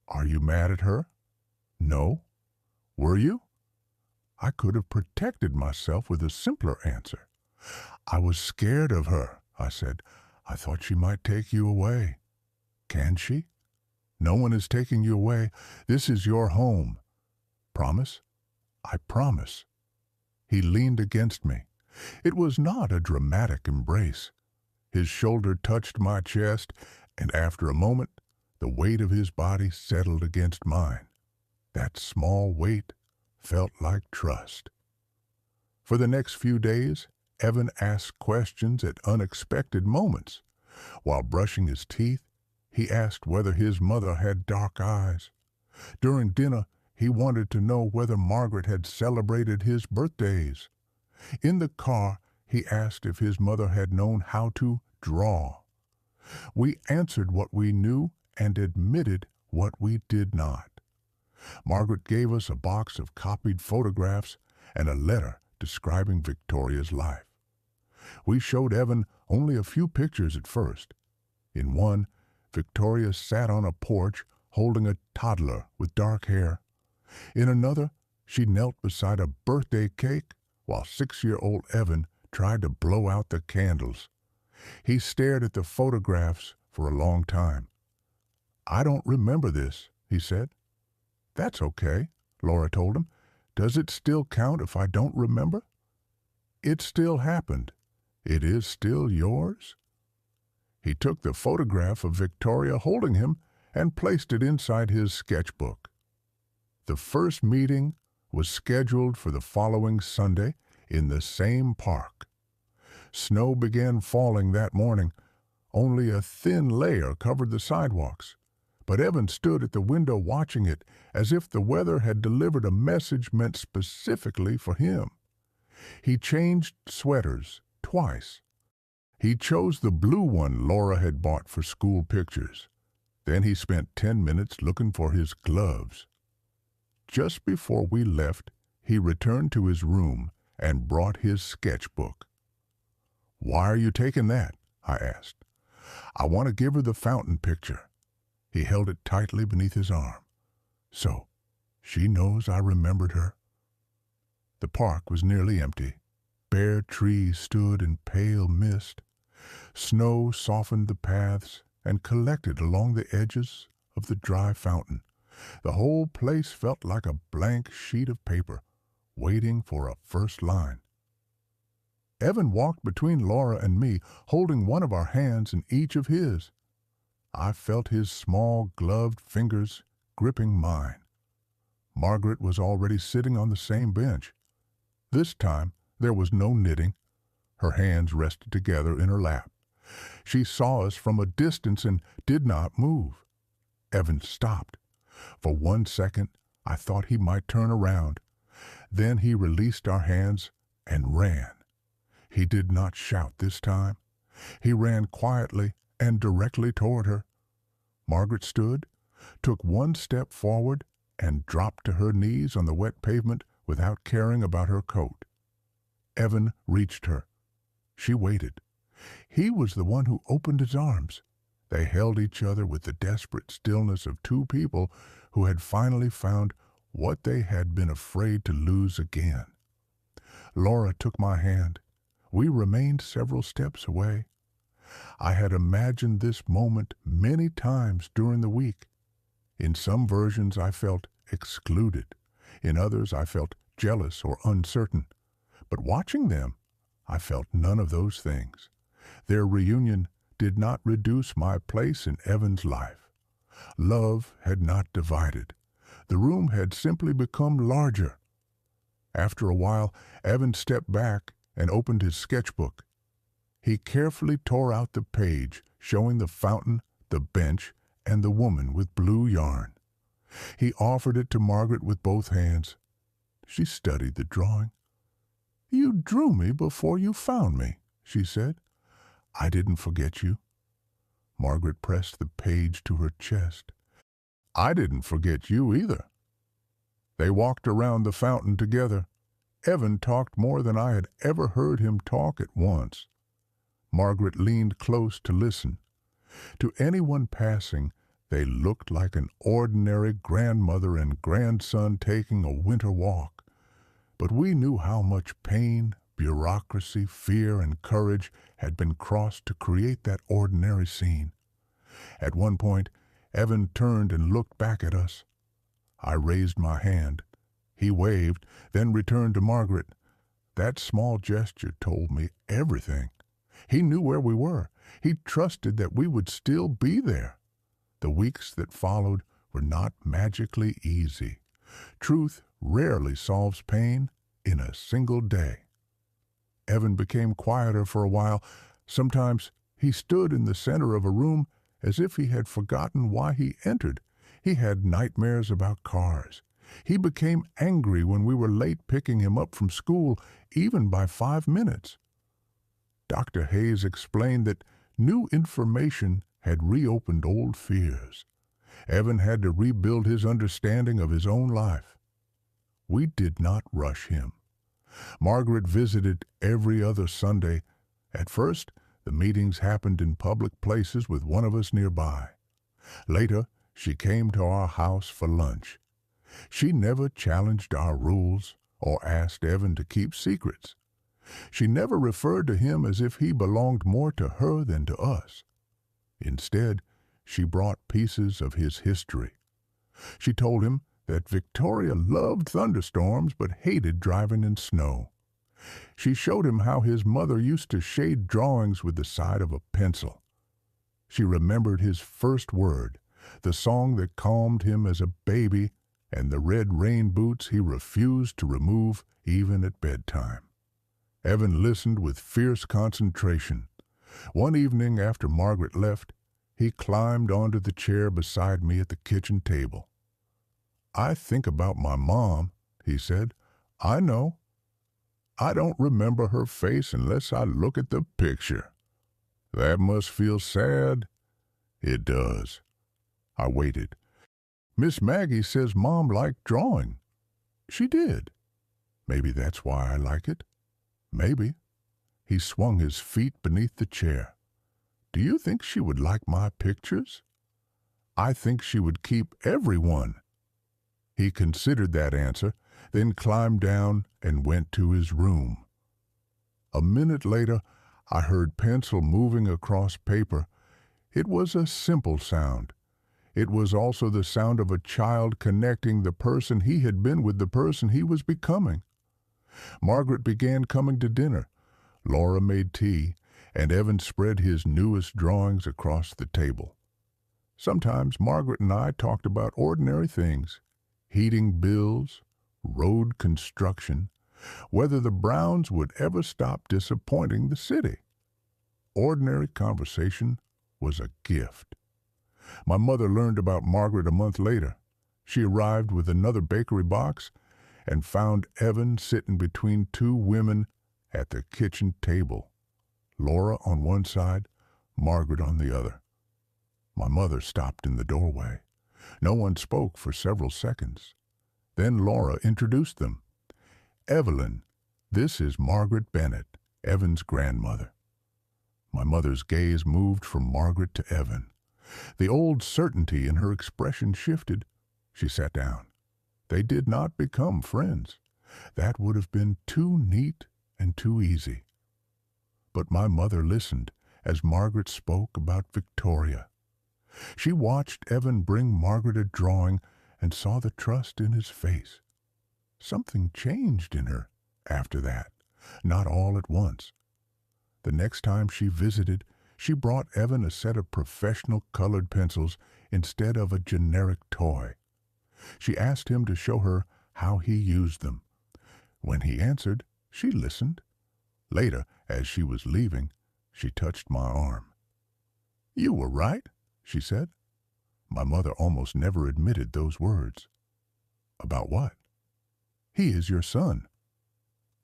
Are you mad at her? No. Were you? I could have protected myself with a simpler answer. I was scared of her, I said. I thought she might take you away. Can she? No one is taking you away. This is your home. Promise? I promise. He leaned against me. It was not a dramatic embrace. His shoulder touched my chest, and after a moment, The weight of his body settled against mine. That small weight felt like trust. For the next few days, Evan asked questions at unexpected moments. While brushing his teeth, he asked whether his mother had dark eyes. During dinner, he wanted to know whether Margaret had celebrated his birthdays. In the car, he asked if his mother had known how to draw. We answered what we knew and admitted what we did not. Margaret gave us a box of copied photographs and a letter describing Victoria's life. We showed Evan only a few pictures at first. In one, Victoria sat on a porch holding a toddler with dark hair. In another, she knelt beside a birthday cake while 6-year-old Evan tried to blow out the candles. He stared at the photographs for a long time. "I don't remember this," he said. "That's okay," Laura told him. "Does it still count if I don't remember?" "It still happened. It is still yours?" He took the photograph of Victoria holding him and placed it inside his sketchbook. The first meeting was scheduled for the following Sunday in the same park. Snow began falling that morning. Only a thin layer covered the sidewalks, but Evan stood at the window watching it as if the weather had delivered a message meant specifically for him. He changed sweaters twice. He chose the blue one Laura had bought for school pictures. Then he spent 10 minutes looking for his gloves. Just before we left, he returned to his room and brought his sketchbook. "Why are you taking that?" I asked. "I want to give her the fountain picture." He held it tightly beneath his arm. "So, she knows I remembered her." The park was nearly empty. Bare trees stood in pale mist. Snow softened the paths and collected along the edges of the dry fountain. The whole place felt like a blank sheet of paper, waiting for a first line. Evan walked between Laura and me, holding one of our hands in each of his. I felt his small, gloved fingers gripping mine. Margaret was already sitting on the same bench. This time, there was no knitting. Her hands rested together in her lap. She saw us from a distance and did not move. Evan stopped. For 1 second, I thought he might turn around. Then he released our hands and ran. He did not shout this time. He ran quietly and directly toward her. Margaret stood, took 1 step forward, and dropped to her knees on the wet pavement without caring about her coat. Evan reached her. She waited. He was the one who opened his arms. They held each other with the desperate stillness of two people who had finally found what they had been afraid to lose again. Laura took my hand. We remained several steps away. I had imagined this moment many times during the week. In some versions I felt excluded. In others I felt jealous or uncertain. But watching them, I felt none of those things. Their reunion did not reduce my place in Evan's life. Love had not divided. The room had simply become larger. After a while, Evan stepped back and opened his sketchbook. He carefully tore out the page showing the fountain, the bench, and the woman with blue yarn. He offered it to Margaret with both hands. She studied the drawing. "You drew me before you found me," she said. "I didn't forget you." Margaret pressed the page to her chest. "I didn't forget you either." They walked around the fountain together. Evan talked more than I had ever heard him talk at once. Margaret leaned close to listen. To anyone passing, they looked like an ordinary grandmother and grandson taking a winter walk. But we knew how much pain, bureaucracy, fear, and courage had been crossed to create that ordinary scene. At one point, Evan turned and looked back at us. I raised my hand. He waved, then returned to Margaret. That small gesture told me everything. He knew where we were. He trusted that we would still be there. The weeks that followed were not magically easy. Truth rarely solves pain in a single day. Evan became quieter for a while. Sometimes he stood in the center of a room as if he had forgotten why he entered. He had nightmares about cars. He became angry when we were late picking him up from school, even by 5 minutes. Dr. Hayes explained that new information had reopened old fears. Evan had to rebuild his understanding of his own life. We did not rush him. Margaret visited every other Sunday. At first, the meetings happened in public places with one of us nearby. Later, she came to our house for lunch. She never challenged our rules or asked Evan to keep secrets. She never referred to him as if he belonged more to her than to us. Instead, she brought pieces of his history. She told him that Victoria loved thunderstorms but hated driving in snow. She showed him how his mother used to shade drawings with the side of a pencil. She remembered his first word, the song that calmed him as a baby, and the red rain boots he refused to remove even at bedtime. Evan listened with fierce concentration. One evening after Margaret left, he climbed onto the chair beside me at the kitchen table. "I think about my mom," he said. "I know. I don't remember her face unless I look at the picture. That must feel sad." "It does." I waited. "Miss Maggie says Mom liked drawing." "She did." "Maybe that's why I like it." "Maybe." He swung his feet beneath the chair. "Do you think she would like my pictures?" "I think she would keep every one." He considered that answer, then climbed down and went to his room. A minute later, I heard pencil moving across paper. It was a simple sound. It was also the sound of a child connecting the person he had been with the person he was becoming. Margaret began coming to dinner. Laura made tea, and Evan spread his newest drawings across the table. Sometimes Margaret and I talked about ordinary things: heating bills, road construction, whether the Browns would ever stop disappointing the city. Ordinary conversation was a gift. My mother learned about Margaret a month later. She arrived with another bakery box and found Evan sitting between two women at the kitchen table, Laura on one side, Margaret on the other. My mother stopped in the doorway. No one spoke for several seconds. Then Laura introduced them. "Evelyn, this is Margaret Bennett, Evan's grandmother." My mother's gaze moved from Margaret to Evan. The old certainty in her expression shifted. She sat down. They did not become friends. That would have been too neat and too easy. But my mother listened as Margaret spoke about Victoria. She watched Evan bring Margaret a drawing and saw the trust in his face. Something changed in her after that, not all at once. The next time she visited, she brought Evan a set of professional colored pencils instead of a generic toy. She asked him to show her how he used them. When he answered, she listened. Later, as she was leaving, she touched my arm. "You were right," she said. My mother almost never admitted those words. "About what?" "He is your son."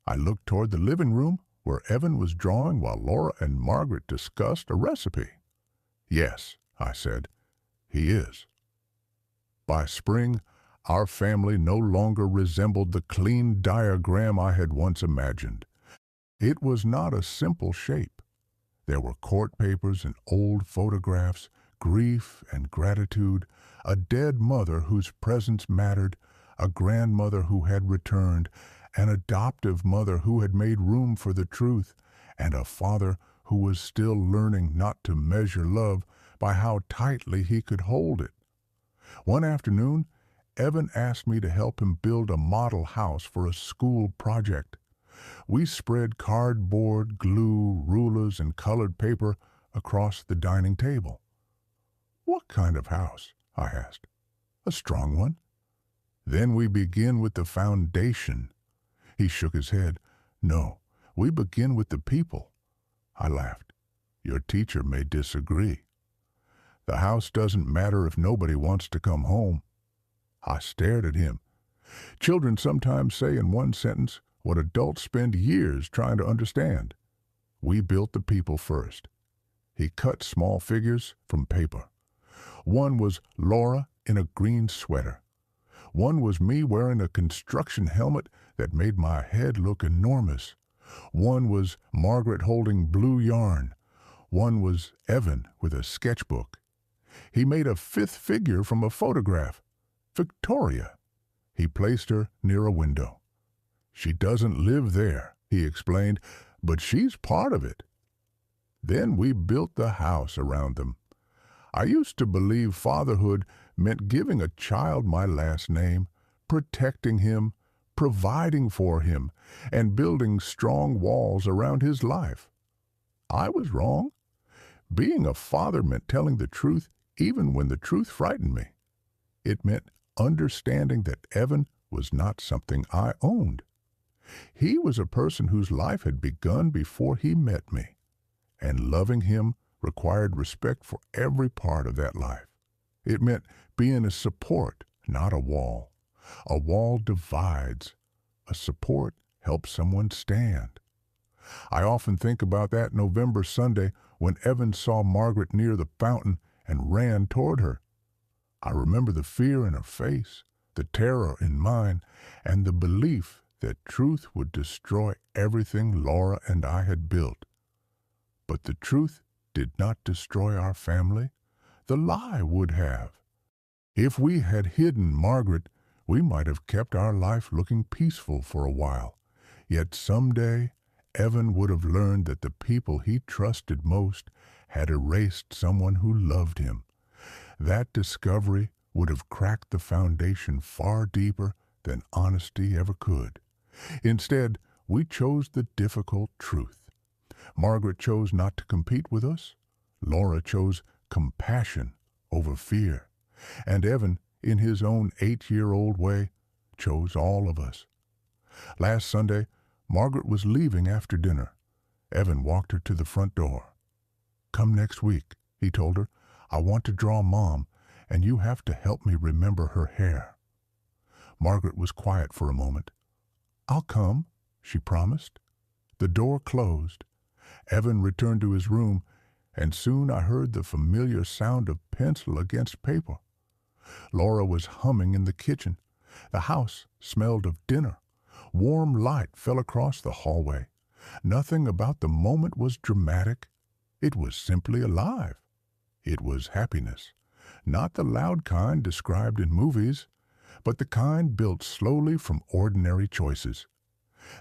I looked toward the living room where Evan was drawing while Laura and Margaret discussed a recipe. "Yes," I said, "he is." By spring, our family no longer resembled the clean diagram I had once imagined. It was not a simple shape. There were court papers and old photographs, grief and gratitude, a dead mother whose presence mattered, a grandmother who had returned, an adoptive mother who had made room for the truth, and a father who was still learning not to measure love by how tightly he could hold it. One afternoon, Evan asked me to help him build a model house for a school project. We spread cardboard, glue, rulers, and colored paper across the dining table. "What What kind of house? I asked. A strong one. Then we begin with the foundation. He shook his head. No, we begin with the people. I laughed. Your teacher may disagree. The house doesn't matter if nobody wants to come home. I stared at him. Children sometimes say in one sentence what adults spend years trying to understand. We built the people first. He cut small figures from paper. One was Laura in a green sweater. One was me wearing a construction helmet that made my head look enormous. One was Margaret holding blue yarn. One was Evan with a sketchbook. He made a fifth figure from a photograph, Victoria. He placed her near a window. She doesn't live there, he explained, but she's part of it. Then we built the house around them. I used to believe fatherhood meant giving a child my last name, protecting him, providing for him, and building strong walls around his life. I was wrong. Being a father meant telling the truth even when the truth frightened me. It meant understanding that Evan was not something I owned. He was a person whose life had begun before he met me, and loving him required respect for every part of that life. It meant being a support, not a wall. A wall divides. A support helps someone stand. I often think about that November Sunday when Evan saw Margaret near the fountain and ran toward her. I remember the fear in her face, the terror in mine, and the belief that truth would destroy everything Laura and I had built. But the truth did not destroy our family. The lie would have. If we had hidden Margaret, we might have kept our life looking peaceful for a while. Yet someday, Evan would have learned that the people he trusted most had erased someone who loved him. That discovery would have cracked the foundation far deeper than honesty ever could. Instead, we chose the difficult truth. Margaret chose not to compete with us. Laura chose compassion over fear. And Evan, in his own 8-year-old way, chose all of us. Last Sunday, Margaret was leaving after dinner. Evan walked her to the front door. Come next week, he told her. I want to draw Mom, and you have to help me remember her hair. Margaret was quiet for a moment. I'll come, she promised. The door closed. Evan returned to his room, and soon I heard the familiar sound of pencil against paper. Laura was humming in the kitchen. The house smelled of dinner. Warm light fell across the hallway. Nothing about the moment was dramatic. It was simply alive. It was happiness, not the loud kind described in movies, but the kind built slowly from ordinary choices.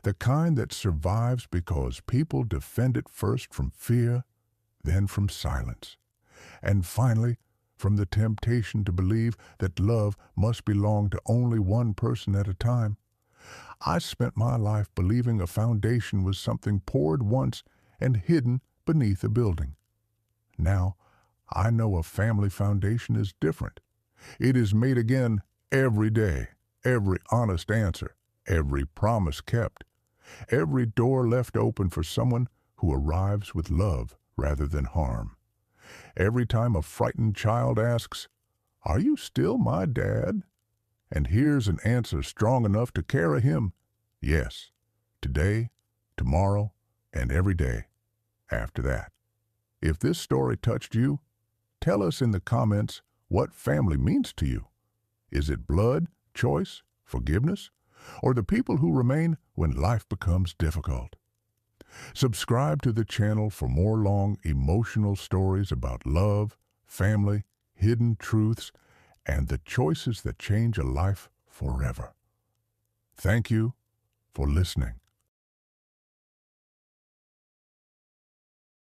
The kind that survives because people defend it first from fear, then from silence, and finally from the temptation to believe that love must belong to only one person at a time. I spent my life believing a foundation was something poured once and hidden beneath a building. Now, I know a family foundation is different. It is made again every day, every honest answer, every promise kept, every door left open for someone who arrives with love rather than harm. Every time a frightened child asks, "Are you still my dad?" and hears an answer strong enough to carry him, "Yes, today, tomorrow, and every day after that." If this story touched you, tell us in the comments what family means to you. Is it blood, choice, forgiveness, or the people who remain when life becomes difficult? Subscribe to the channel for more long, emotional stories about love, family, hidden truths, and the choices that change a life forever. Thank you for listening.